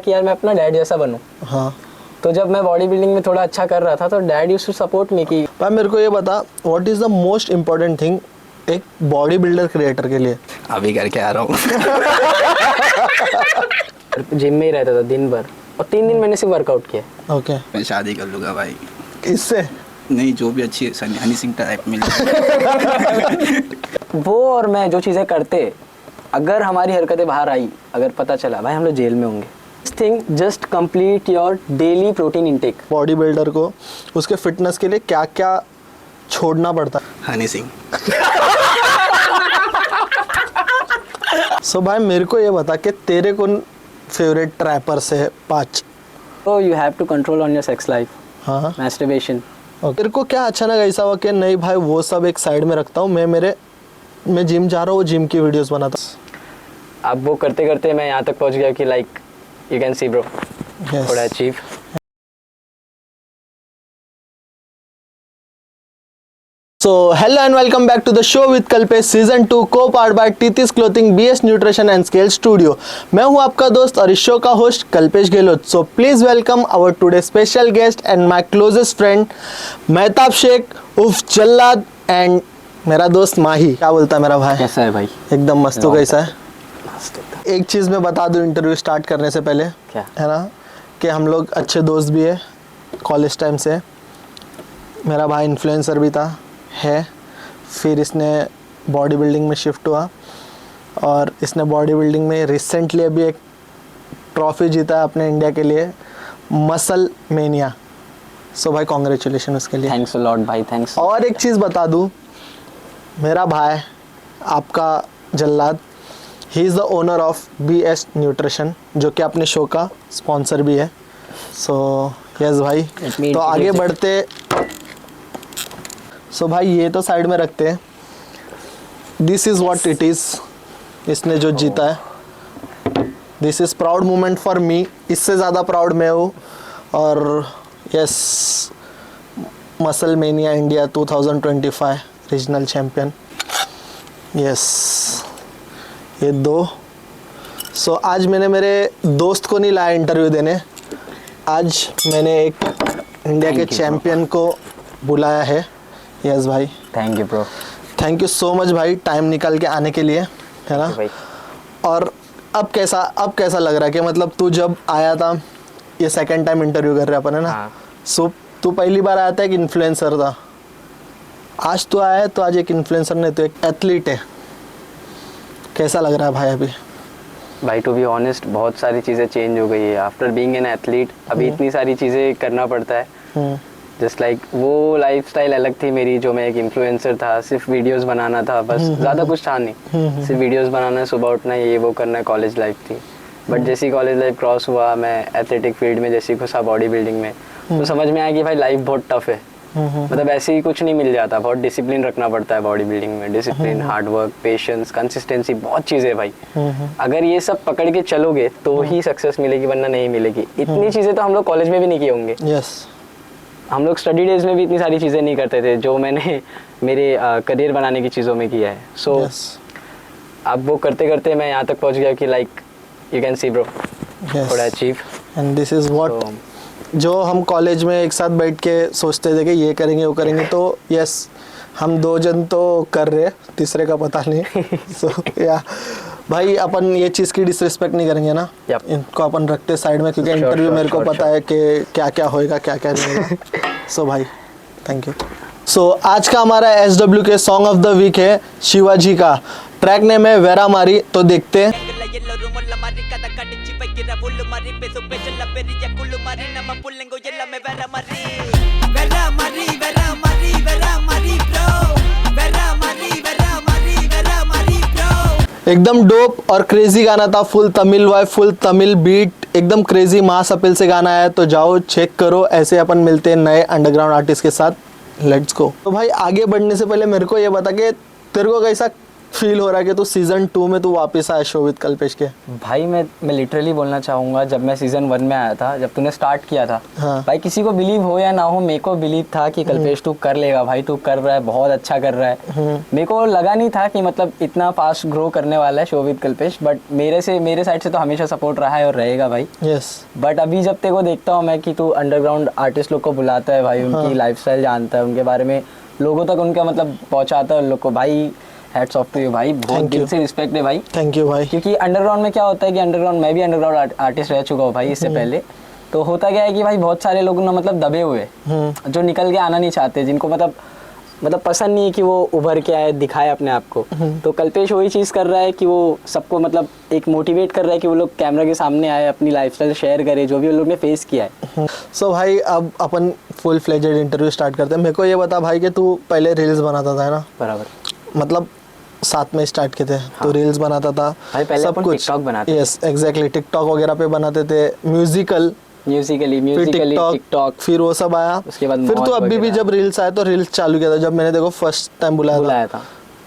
कि यार मैं अपना डैड जैसा बनूं। हाँ, तो जब मैं बॉडी बिल्डिंग में थोड़ा अच्छा कर रहा था तो dad used to support me कि भाई मेरे को ये बता, what is the most important thing एक बॉडी बिल्डर क्रिएटर के लिए? अभी करके आ रहा हूँ। जिम में ही रहता था दिन भर और 3 दिन मैंने सिर्फ वर्कआउट किया। ओके, मैं शादी कर लूँगा भाई। इससे नहीं, जो भी अच्छी हनी सिंह टाइप मिल जाए। वो और मैं जो चीज़ें करते, अगर हमारी हरकतें बाहर आई, अगर पता चला, भाई हम लोग जेल में होंगे। Thing just complete your daily protein intake. Body builder को उसके फिटनेस के लिए क्या क्या छोड़ना पड़ता है? हनी सिंह। सो भाई मेरे को ये बता कि तेरे कौन फेवरेट ट्रैपर्स है 5? तो you have to control on your sex life, हाँ, मैस्टरबेशन। तेरे को क्या अचानक ऐसा हुआ कि नहीं भाई वो सब एक साइड में रखता हूँ, मैं जिम जा रहा हूँ, जिम की वीडियोस बनाता हूँ। अब वो करते करते मैं यहाँ तक पहुँच गया कि like you can see bro, थोड़ा achieve. So hello and welcome back to the show with Kalpesh season 2 co-powered by Titis Clothing, BS Nutrition and Scale Studio। मैं हूं आपका दोस्त और इस शो का host Kalpesh Gehlot. So please welcome our today special guest and my closest friend Mehtab Shaikh उर्फ जल्लाद and मेरा दोस्त माही। क्या बोलता है मेरा भाई? कैसा है भाई? एकदम मस्त। तो कैसा है? मस्त। एक चीज़ मैं बता दूं इंटरव्यू स्टार्ट करने से पहले, क्या है ना, कि हम लोग अच्छे दोस्त भी है कॉलेज टाइम से। मेरा भाई इन्फ्लुएंसर भी था, है, फिर इसने बॉडी बिल्डिंग में शिफ्ट हुआ और इसने बॉडी बिल्डिंग में रिसेंटली अभी एक ट्रॉफी जीता है अपने इंडिया के लिए, मसल मेनिया। सो भाई कॉन्ग्रेचुलेशन उसके लिए। थैंक्स अ लॉट भाई, थैंक्स। और एक चीज़ बता दूं, मेरा भाई आपका जल्लाद, he is the owner of BS nutrition, जो कि अपने शो का स्पॉन्सर भी है। सो यस भाई, तो आगे बढ़ते। सो भाई ये तो साइड में रखते हैं। This is what it is, इसने जो जीता है, this is proud moment for me. इससे ज़्यादा प्राउड मैं हूँ। और yes, muscle mania India 2025 regional champion. Yes, ये 2। सो आज मैंने मेरे दोस्त को नहीं लाया इंटरव्यू देने, आज मैंने एक इंडिया के चैम्पियन को बुलाया है। यस भाई, thank you bro. Thank you so much भाई, टाइम निकाल के आने के लिए, है ना भाई। और अब कैसा लग रहा है कि मतलब तू जब आया था, ये सेकंड टाइम इंटरव्यू कर रहे अपन, है ना? हाँ। सो तू पहली बार आया था एक इन्फ्लुएंसर था, आज तू आया है तो आज एक इन्फ्लुएंसर नहीं, तो एक एथलीट है। कैसा लग रहा है भाई अभी? भाई टू बी ऑनेस्ट, बहुत सारी चीज़ें चेंज हो गई है आफ्टर बीइंग एन एथलीट। अभी इतनी सारी चीज़ें करना पड़ता है। जस्ट लाइक वो लाइफस्टाइल अलग थी मेरी, जो मैं एक इन्फ्लुएंसर था, सिर्फ वीडियोस बनाना था बस, ज़्यादा कुछ था नहीं, सिर्फ वीडियोस बनाना है, सुबह उठना है, ये वो करना है, कॉलेज लाइफ थी। बट जैसे ही कॉलेज लाइफ क्रॉस हुआ, मैं एथलेटिक फील्ड में जैसे घुसा बॉडी बिल्डिंग में, तो समझ में आया कि भाई लाइफ बहुत टफ है। मतलब ऐसे ही कुछ नहीं मिल जाता, बहुत डिसिप्लिन रखना पड़ता है बॉडी बिल्डिंग में। डिसिप्लिन, हार्डवर्क, पेशेंस, कंसिस्टेंसी, बहुत चीज़ें भाई। अगर ये सब पकड़ के चलोगे तो ही सक्सेस मिलेगी, वरना नहीं मिलेगी। इतनी चीज़ें तो हम लोग कॉलेज में भी नहीं किए होंगे। यस, हम लोग स्टडी डेज में भी इतनी सारी चीज़ें नहीं करते थे जो मैंने मेरे करियर बनाने की चीज़ों में किया है। सो अब वो करते करते मैं यहाँ तक पहुँच गया कि like you can see bro, थोड़ा achieve. And this is what, जो हम कॉलेज में एक साथ बैठ के सोचते थे कि ये करेंगे वो करेंगे, तो यस हम 2 जन तो कर रहे, तीसरे का पता नहीं। सो या भाई अपन ये चीज़ की डिसरिस्पेक्ट नहीं करेंगे ना। इनको अपन रखते साइड में, क्योंकि इंटरव्यू मेरे को पता है कि क्या क्या होएगा क्या क्या नहीं होगा। सो भाई थैंक यू। सो आज का हमारा SW के सॉन्ग ऑफ द वीक है शिवाजी का, ट्रैक नेम है वेरा मारी। तो देखते हैं। एकदम डोप और क्रेजी गाना था, full Tamil vibe, full Tamil beat, एकदम क्रेजी मास अपील से गाना है। तो जाओ चेक करो, ऐसे अपन मिलते हैं नए अंडरग्राउंड आर्टिस्ट के साथ। Let's go. तो भाई आगे बढ़ने से पहले मेरे को ये बता कि तेरे को कैसा फील हो रहा है कि तू सीजन 2 में तू वापस आया शो विद कल्पेश के? भाई मैं लिटरली बोलना चाहूँगा, जब मैं सीज़न 1 में आया था, जब तूने स्टार्ट किया था, हाँ। भाई किसी को बिलीव हो या ना हो, मेरे को बिलीव था कि कल्पेश तू कर लेगा भाई, तू कर रहा है, बहुत अच्छा कर रहा है। मेरे को लगा नहीं था कि मतलब इतना फास्ट ग्रो करने वाला है शो विद कल्पेश, बट मेरे साइड से तो हमेशा सपोर्ट रहा है और रहेगा भाई। यस। बट अभी जब तेरे को देखता हूँ मैं कि तू अंडरग्राउंड आर्टिस्ट लोग को बुलाता है भाई, उनकी लाइफस्टाइल जानता है, उनके बारे में लोगों तक उनका मतलब पहुँचाता है उन लोग को, भाई हैट्स ऑफ टू यू भाई, बहुत दिल से रिस्पेक्ट है भाई। थैंक यू भाई। क्योंकि अंडरग्राउंड में क्या होता है कि अंडरग्राउंड, मैं भी अंडरग्राउंड आर्टिस्ट रह चुका हूँ भाई इससे पहले, तो होता क्या है कि भाई बहुत सारे लोग ना मतलब दबे हुए जो निकल के आना नहीं चाहते, जिनको मतलब पसंद नहीं है कि वो उभर के आए, दिखाए अपने आप को। तो कल्पेश वही चीज़ कर रहा है कि वो सबको मतलब एक मोटिवेट कर रहा है कि वो लोग कैमरा के सामने आए, अपनी लाइफस्टाइल शेयर करे, जो भी उन लोग ने फेस किया है। सो भाई अब अपन फुल फ्लेजेड इंटरव्यू स्टार्ट करते हैं। मेरे को ये बता भाई कि तू पहले रील्स बनाता था, है ना? बराबर। मतलब साथ में स्टार्ट किए थे तो रील्स बनाता था भाई पहले सब अपन कुछ। टिकटॉक बनाते थे। यस एग्जैक्टली, टिकटॉक वगैरह पे बनाते थे, म्यूजिकली टिकटॉक, फिर वो सब आया। उसके बाद फिर तो मौज अभी भी वगैरह। जब रील्स आया तो रील्स चालू किया था, जब मैंने देखो फर्स्ट टाइम बुलाया था।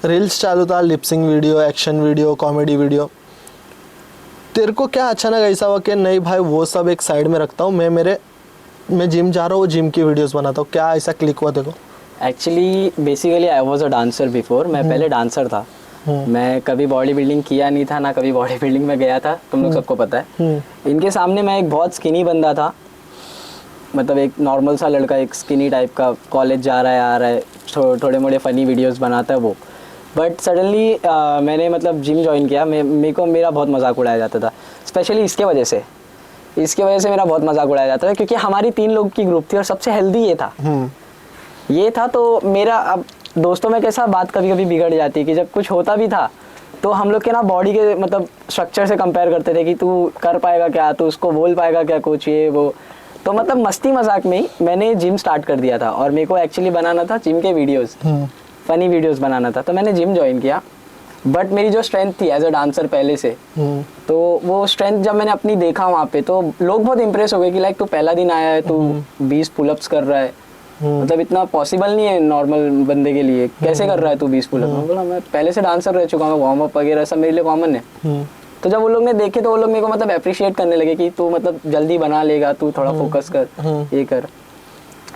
रील्स चालू था, lipsync video, action video, comedy video. तेरे को क्या अचानक ऐसा हुआ कि नहीं भाई वो सब एक साइड में रखता हूँ, मैं जिम जा रहा हूँ, जिम की वीडियोस बनाता हूँ? क्या ऐसा क्लिक हुआ देखो? Actually basically I was a dancer before, मैं पहले डांसर था। मैं कभी बॉडी बिल्डिंग किया नहीं था, ना कभी बॉडी बिल्डिंग में गया था, तुम लोग सबको पता है। इनके सामने मैं एक बहुत स्किनी बंदा था, मतलब एक नॉर्मल सा लड़का, एक स्किनी टाइप का, कॉलेज जा रहा है, आ रहा है, थोड़े मोड़े फ़नी वीडियोस बनाता है वो। बट सडनली मैंने मतलब जिम ज्वाइन किया, मेरे को मेरा बहुत मजाक उड़ाया जाता था, स्पेशली इसके वजह से मेरा बहुत मजाक उड़ाया जाता था, क्योंकि हमारी 3 लोग की ग्रुप थी और सबसे हेल्दी ये था। तो मेरा अब दोस्तों में कैसा बात कभी कभी बिगड़ जाती है कि जब कुछ होता भी था तो हम लोग के ना बॉडी के मतलब स्ट्रक्चर से कंपेयर करते थे कि तू कर पाएगा क्या, तू उसको बोल पाएगा क्या कुछ, ये वो। तो मतलब मस्ती मजाक में ही मैंने जिम स्टार्ट कर दिया था, और मेरे को एक्चुअली बनाना था जिम के वीडियोस, फनी वीडियोस बनाना था, तो मैंने जिम ज्वाइन किया। बट मेरी जो स्ट्रेंथ थी एज अ डांसर पहले से, तो वो स्ट्रेंथ जब मैंने अपनी देखा वहाँ पे, तो लोग बहुत इंप्रेस हो गए कि लाइक तू पहला दिन आया है, तू 20 पुलअप्स कर रहा है, मतलब इतना पॉसिबल नहीं है नॉर्मल बंदे के लिए, कैसे कर रहा है तू 20 पुलअप? मैं बोला मैं पहले से डांसर रह चुका हूँ, वार्म अप वगैरह सब मेरे लिए कॉमन है। तो जब वो लोग ने देखे तो वो लोग मेरे को मतलब अप्रिशिएट करने लगे कि तू मतलब जल्दी बना लेगा, तू थोड़ा फोकस कर, ये कर।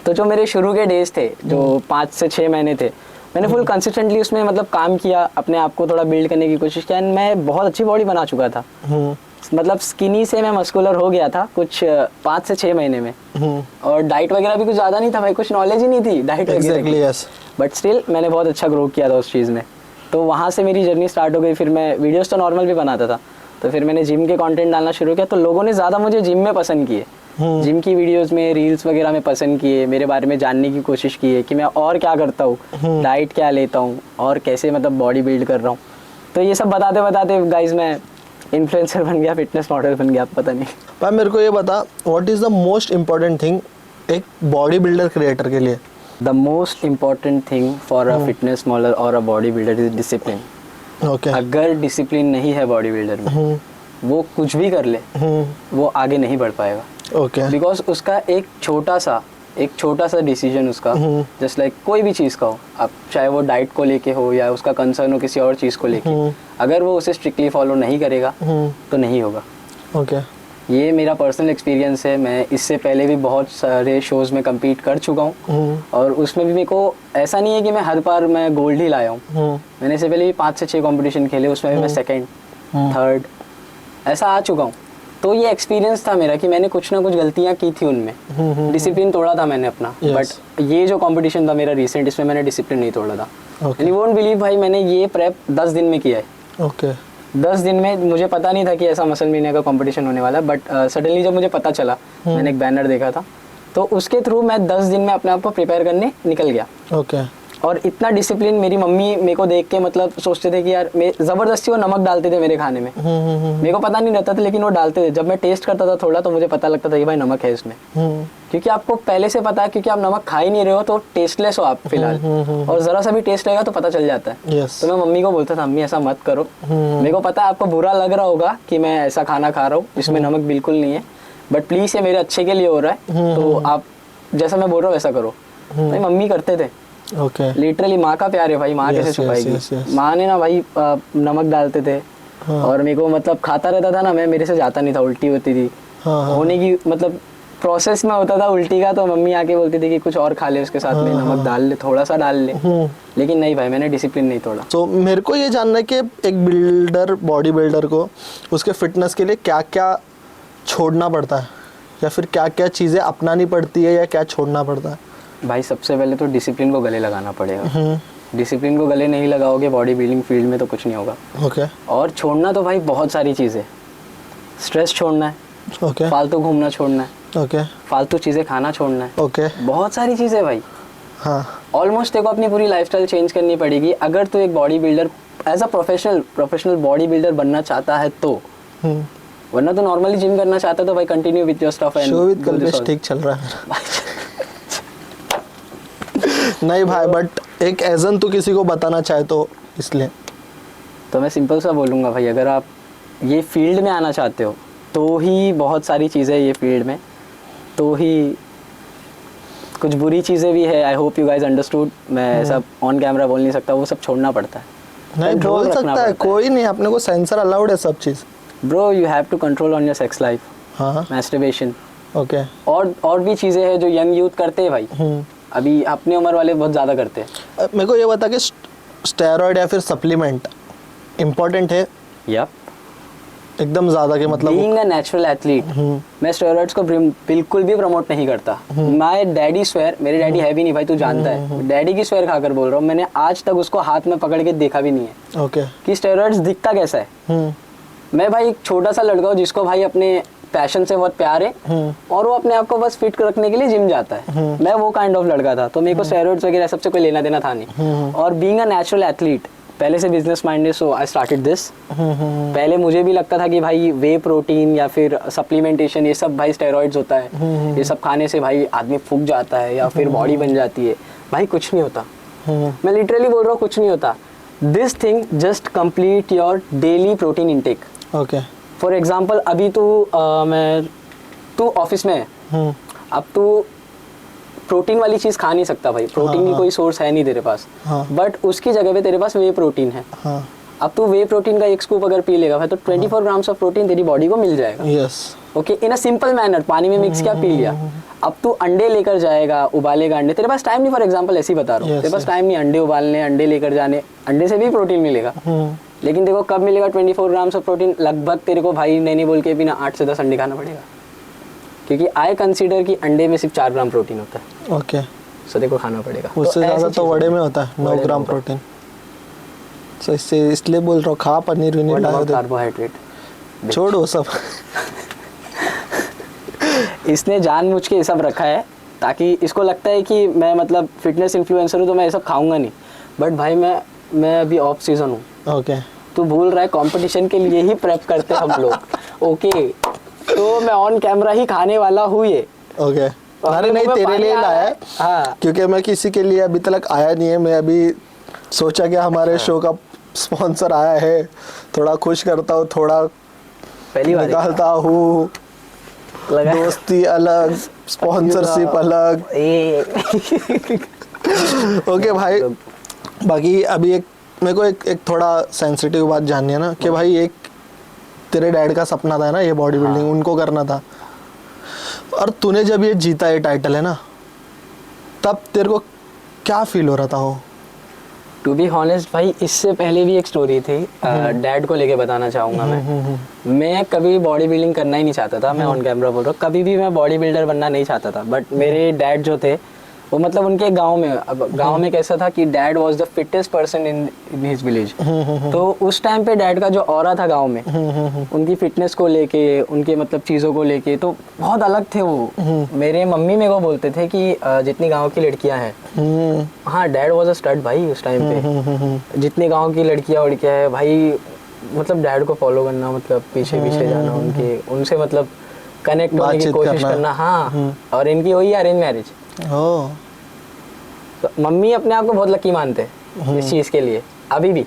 तो जो मेरे शुरू के डेज थे, जो 5 से 6 महीने थे, मैंने फुल कंसिस्टेंटली उसमें मतलब काम किया, अपने आप को थोड़ा बिल्ड करने की कोशिश किया, एंड मैं बहुत अच्छी बॉडी बना चुका था। मतलब स्किनी से मैं मस्कुलर हो गया था कुछ 5 से 6 महीने में। और डाइट वगैरह भी कुछ ज़्यादा नहीं था भाई, कुछ नॉलेज ही नहीं थी डाइट वगैरह की, बट स्टिल मैंने बहुत अच्छा ग्रो किया था उस चीज़ में। तो वहाँ से मेरी जर्नी स्टार्ट हो गई। फिर मैं वीडियोस तो नॉर्मल भी बनाता था, तो फिर मैंने जिम के कंटेंट डालना शुरू किया, तो लोगों ने ज़्यादा मुझे जिम में पसंद किए, जिम की वीडियोस में, रील्स वगैरह में पसंद किए, मेरे बारे में जानने की कोशिश की है कि मैं और क्या करता हूँ, डाइट क्या लेता हूँ, और कैसे मतलब बॉडी बिल्ड कर रहा हूँ। तो ये सब बताते बताते गाइज मैं इन्फ्लुएंसर बन गया, फिटनेस मॉडल बन गया, पता नहीं। भाई मेरे को ये बता, what is the most important thing एक बॉडी बिल्डर क्रिएटर के लिए? The most important thing for a fitness model और a body builder is discipline. Okay. अगर डिसिप्लिन नहीं है बॉडी बिल्डर में, वो कुछ भी कर ले, वो आगे नहीं बढ़ पाएगा। ओके। बिकॉज उसका एक छोटा सा डिसीजन उसका, जस्ट लाइक कोई भी चीज़ का हो, अब चाहे वो डाइट को लेके हो या उसका कंसर्न हो किसी और चीज़ को लेके, अगर वो उसे स्ट्रिक्टली फॉलो नहीं करेगा तो नहीं होगा। ओके। ये मेरा पर्सनल एक्सपीरियंस है। मैं इससे पहले भी बहुत सारे शोज़ में कम्पीट कर चुका हूँ, और उसमें भी मेरे को ऐसा नहीं है कि मैं हर बार मैं गोल्ड ही लाया हूँ। मैंने इससे पहले भी 5 से 6 कॉम्पिटिशन खेले, उसमें भी मैं 2nd, 3rd ऐसा आ चुका हूँ। तो ये एक्सपीरियंस था मेरा कि मैंने कुछ ना कुछ गलतियाँ की थी उनमें, डिसिप्लिन तोड़ा था मैंने अपना। बट ये जो कंपटीशन था मेरा रिसेंट, इसमें मैंने डिसिप्लिन नहीं तोड़ा था। यू वोंट बिलीव भाई, मैंने ये प्रेप 10 दिन में किया है। ओके। 10 दिन में। मुझे पता नहीं था कि ऐसा मसल मीना का कंपटीशन होने वाला है, बट सडनली जब मुझे पता चला, मैंने एक बैनर देखा था, तो उसके थ्रू मैं 10 दिन में अपने आप को प्रिपेयर करने निकल गया। ओके। और इतना डिसिप्लिन, मेरी मम्मी मेरे को देख के मतलब सोचते थे कि यार, ज़बरदस्ती वो नमक डालते थे मेरे खाने में। मेरे को पता नहीं रहता था, लेकिन वो डालते थे। जब मैं टेस्ट करता था थोड़ा, तो मुझे पता लगता था कि भाई नमक है इसमें, क्योंकि आपको पहले से पता है, क्योंकि आप नमक खा ही नहीं रहे हो तो टेस्टलेस हो आप फिलहाल, और ज़रा सा भी टेस्ट रहेगा तो पता चल जाता है। तो मैं मम्मी को बोलता था, मम्मी ऐसा मत करो, मेरे को पता है आपको बुरा लग रहा होगा कि मैं ऐसा खाना खा रहा हूँ, इसमें नमक बिल्कुल नहीं है, बट प्लीज़ ये मेरे अच्छे के लिए हो रहा है, तो आप जैसा मैं बोल रहा हूँ वैसा करो। भाई मम्मी करते थे, ओके लिटरली माँ का प्यार है भाई, माँ Yes, कैसे yes, छुपाएगी। yes, yes. माँ ने ना भाई नमक डालते थे और मेरे को मतलब खाता रहता था ना, मैं मेरे से जाता नहीं था, उल्टी होती थी। होने की मतलब प्रोसेस में होता था उल्टी का, तो मम्मी आके बोलती थी कि कुछ और खा ले उसके साथ में, नमक डाल ले, थोड़ा सा डाल ले। लेकिन नहीं भाई, मैंने डिसिप्लिन नहीं तोड़ा। तो मेरे को ये जानना है कि एक बिल्डर, बॉडी बिल्डर को उसके फिटनेस के लिए क्या क्या छोड़ना पड़ता है, या फिर क्या क्या चीज़ें अपनानी पड़ती है, या क्या छोड़ना पड़ता है? भाई सबसे पहले तो डिसिप्लिन को गले लगाना पड़ेगा। डिसिप्लिन को गले नहीं लगाओगे बॉडी बिल्डिंग फील्ड में तो कुछ नहीं होगा। ओके और छोड़ना तो भाई बहुत सारी चीज़ें, स्ट्रेस छोड़ना है, ओके फालतू घूमना छोड़ना है, ओके फालतू चीज़ें खाना छोड़ना है, ओके बहुत सारी चीज़ें भाई। हाँ ऑलमोस्ट देखो अपनी पूरी लाइफस्टाइल चेंज करनी पड़ेगी अगर तू एक body builder as a professional bodybuilder बनना चाहता है तो। वरना तो नॉर्मली जिम करना चाहता है तो भाई continue with your stuff and show with Kalpesh ठीक चल रहा है नहीं भाई, बट एक एजन तो किसी को बताना चाहे तो इसलिए तो मैं सिंपल सा बोलूँगा भाई, अगर आप ये फील्ड में आना चाहते हो तो ही बहुत सारी चीज़ें ये फील्ड में, तो ही कुछ बुरी चीज़ें भी है। I hope you guys understood. मैं सब ऑन कैमरा बोल नहीं सकता, वो सब छोड़ना पड़ता है। नहीं Control बोल रखना सकता है, पड़ता कोई नहीं, अपने को सेंसर अलाउड है सब चीज़। Bro you have to control on your sex life, हाँ मैस्टरबेशन ओके। और भी चीज़ें हैं जो यंग यूथ करते हैं भाई, अभी अपनी उम्र वाले बहुत ज़्यादा करते हैं। मेरे को ये बता कि स्टेरॉइड या फिर सप्लीमेंट इम्पोर्टेंट है यप, एकदम ज़्यादा के मतलब बीइंग अ नेचुरल एथलीट मैं स्टेरॉइड्स को बिल्कुल भी प्रमोट नहीं करता। माय डैडी स्वेयर, मेरे डैडी है भी नहीं भाई, तू जानता है, डैडी की स्वेयर खाकर बोल रहा हूँ, मैंने आज तक उसको हाथ में पकड़ के देखा भी नहीं है ओके। कि स्टेरॉइड्स दिखता कैसा है। मैं भाई एक छोटा सा लड़का हूँ जिसको भाई अपने पैशन से बहुत प्यार है और वो अपने आप को बस फिट रखने के लिए जिम जाता है। मैं वो काइंड ऑफ लड़का था, तो मेरे को स्टेरॉइड्स वगैरह सबसे कोई लेना देना था नहीं। और बीइंग अ नेचुरल एथलीट, पहले से business minded, so I started this. पहले मुझे भी लगता था कि भाई वे प्रोटीन या फिर सप्लीमेंटेशन ये सब भाई स्टेरॉइड्स होता है, ये सब खाने से भाई आदमी फूक जाता है या फिर बॉडी बन जाती है। भाई कुछ नहीं होता, मैं लिटरली बोल रहा हूँ कुछ नहीं होता। This thing just complete your daily protein intake. Okay for example अभी तू ऑफिस में है, अब तू प्रोटीन वाली चीज़ खा नहीं सकता भाई, प्रोटीन की कोई सोर्स है नहीं तेरे पास, बट उसकी जगह पे तेरे पास वे प्रोटीन है। अब तू वे प्रोटीन का एक स्कूप अगर पी लेगा भाई तो 24 ग्राम्स ऑफ प्रोटीन तेरी बॉडी को मिल जाएगा। Yes okay, in a simple manner, पानी में मिक्स किया पी लिया। अब तू अंडे लेकर जाएगा, उबालेगा अंडे, तेरे पास टाइम नहीं, फॉर एग्जांपल ऐसे ही बता रहा हूँ, तेरे पास टाइम नहीं अंडे उबालने, अंडे लेकर जाने, अंडे से भी प्रोटीन मिलेगा। लेकिन देखो कब मिलेगा 24 ग्राम्स ऑफ प्रोटीन? लगभग तेरे को भाई नहीं बोल के बिना 8 से 10 अंडे खाना पड़ेगा, क्योंकि आई कंसीडर कि अंडे में सिर्फ 4 ग्राम प्रोटीन होता है। ओके, सो देखो खाना पड़ेगा। उससे ज़्यादा तो वड़े में होता है 9 ग्राम प्रोटीन। सो इसलिए बोल रहा हूँ खा पनीर विनीर लाया दे, कार्बोहाइड्रेट छोड़ो सब। इसने जानबूझ के ये सब रखा है ताकि इसको लगता है कि मैं मतलब फिटनेस इन्फ्लुएंसर हूँ तो मैं ये सब खाऊंगा नहीं। बट भाई मैं अभी ऑफ सीजन हूँ। ओके, तू भूल रहा है कंपटीशन के लिए ही प्रेप करते हैं हम लोग। ओके, तो मैं ऑन कैमरा ही खाने वाला हूँ ये। ओके, अरे नहीं तेरे लिए लाया है, हाँ, क्योंकि मैं किसी के लिए अभी तक आया नहीं है। मैं अभी सोचा कि हमारे शो का स्पॉन्सर आया है, थोड़ा खुश करता हूँ, थोड़ा पहली बार निकालता हूँ, दोस्ती अलग, स्पॉन्सरशिप अलग। ओके भाई, बाकी अभी एक मेरे को एक थोड़ा सेंसिटिव बात जाननी है ना कि भाई एक तेरे डैड का सपना था ना ये बॉडी बिल्डिंग, उनको करना था, और तूने जब ये जीता ये टाइटल है ना, तब तेरे को क्या फील हो रहा था? वो टू बी हॉनेस्ट भाई, इससे पहले भी एक स्टोरी थी, डैड को लेके बताना चाहूँगा। मैं कभी बॉडी बिल्डिंग करना ही नहीं चाहता था, मैं ऑन कैमरा बोल रहा हूँ, कभी भी मैं बॉडी बिल्डर बनना नहीं चाहता था। बट मेरे डैड जो थे वो मतलब उनके गांव में कैसा था कि dad was the fittest person in his village. तो उस टाइम पे डैड का जो ऑरा था गांव में, उनकी फिटनेस को लेके, उनके मतलब चीज़ों को लेके तो बहुत अलग थे वो। मेरे मम्मी मेरे को बोलते थे कि जितनी गांव की लड़कियां हैं, हाँ डैड वाज अ स्टड भाई उस टाइम पे। जितनी गांव की लड़कियां है भाई, मतलब डैड को फॉलो करना, मतलब पीछे पीछे जाना, उनसे मतलब कनेक्ट होने की कोशिश करना। हाँ, और इनकी वही अरेंज मैरिज। तो मम्मी अपने आप को बहुत लकी मानते हैं इस चीज़ के लिए, अभी भी।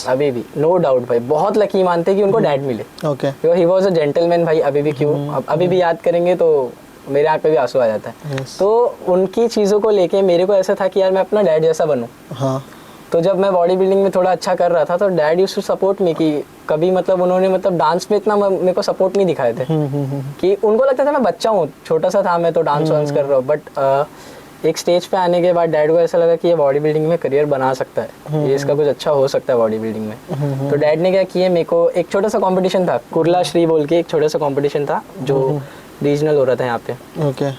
अभी भी नो डाउट भाई बहुत लकी मानते हैं कि उनको डैड मिले। Okay, he was a gentleman भाई, अभी भी क्यों, अभी भी याद करेंगे तो मेरे आँख पे भी आंसू आ जाता है। Yes. तो उनकी चीज़ों को लेके मेरे को ऐसा था कि यार मैं अपना डैड जैसा बनूं। हाँ तो जब मैं बॉडी बिल्डिंग में थोड़ा अच्छा कर रहा था तो dad used to support me कि कभी मतलब उन्होंने मतलब डांस में इतना मेरे को सपोर्ट नहीं दिखाए थे कि उनको लगता था मैं बच्चा हूँ, छोटा सा था मैं तो डांस वांस कर रहा हूँ। बट एक स्टेज पे आने के बाद डैड को ऐसा लगा कि ये बॉडी बिल्डिंग में करियर बना सकता है, ये इसका कुछ अच्छा हो सकता है बॉडी बिल्डिंग में। तो डैड ने क्या किया, मेरे को एक छोटा सा कंपटीशन था, कुर्ला श्री बोल के एक छोटा सा कंपटीशन था जो रीजनल हो रहा था यहाँ पे। ओके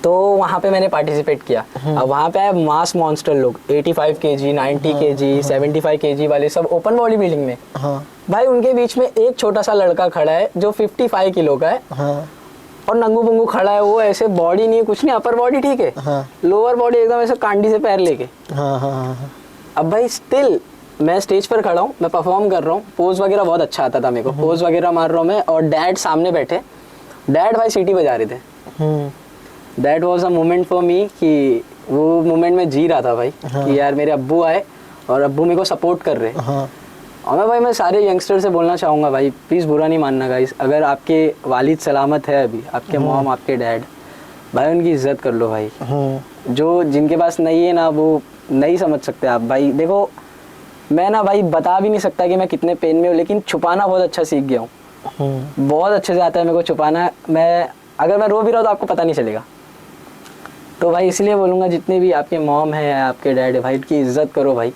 तो वहाँ पे मैंने पार्टिसिपेट किया। अब वहाँ पे आए मास मॉन्स्टर लोग 85 kg, 90 kg, 75 kg वाले सब ओपन बॉडी बिल्डिंग में। हाँ भाई उनके बीच में एक छोटा सा लड़का खड़ा है जो 55 किलो का है हाँ और नंगू पंगू खड़ा है। वो ऐसे बॉडी नहीं है कुछ नहीं, अपर बॉडी ठीक है, हाँ लोअर बॉडी एकदम ऐसे कांडी से पैर लेके। हाँ हाँ अब भाई स्टिल मैं स्टेज पर खड़ा हूँ, मैं परफॉर्म कर रहा हूँ, पोज वगैरह बहुत अच्छा आता था मेरे को, पोज वगैरह मार रहा हूँ मैं और डैड सामने बैठे। डैड भाई सीटी बजा रहे थे। That was a moment for me कि वो मोमेंट में जी रहा था भाई। हाँ. कि यार मेरे अब्बू आए और अब्बू मेरे को सपोर्ट कर रहे। हाँ और मैं सारे यंगस्टर से बोलना चाहूँगा भाई, प्लीज़ बुरा नहीं मानना गाइस, अगर आपके वालिद सलामत है अभी, आपके मॉम आपके डैड, भाई उनकी इज्जत कर लो भाई। जो जिनके पास नहीं है ना वो नहीं समझ सकते आप भाई। देखो मैं ना भाई बता भी नहीं सकता कि मैं कितने पेन में हूँ, लेकिन छुपाना बहुत अच्छा सीख गया हूँ। बहुत अच्छे से आता है मेरे को छुपाना। अगर मैं रो भी रहा हूँ तो आपको पता नहीं चलेगा। तो भाई इसलिए बोलूँगा जितने भी आपके मॉम है आपके डैड है भाई, उनकी इज्जत करो भाई,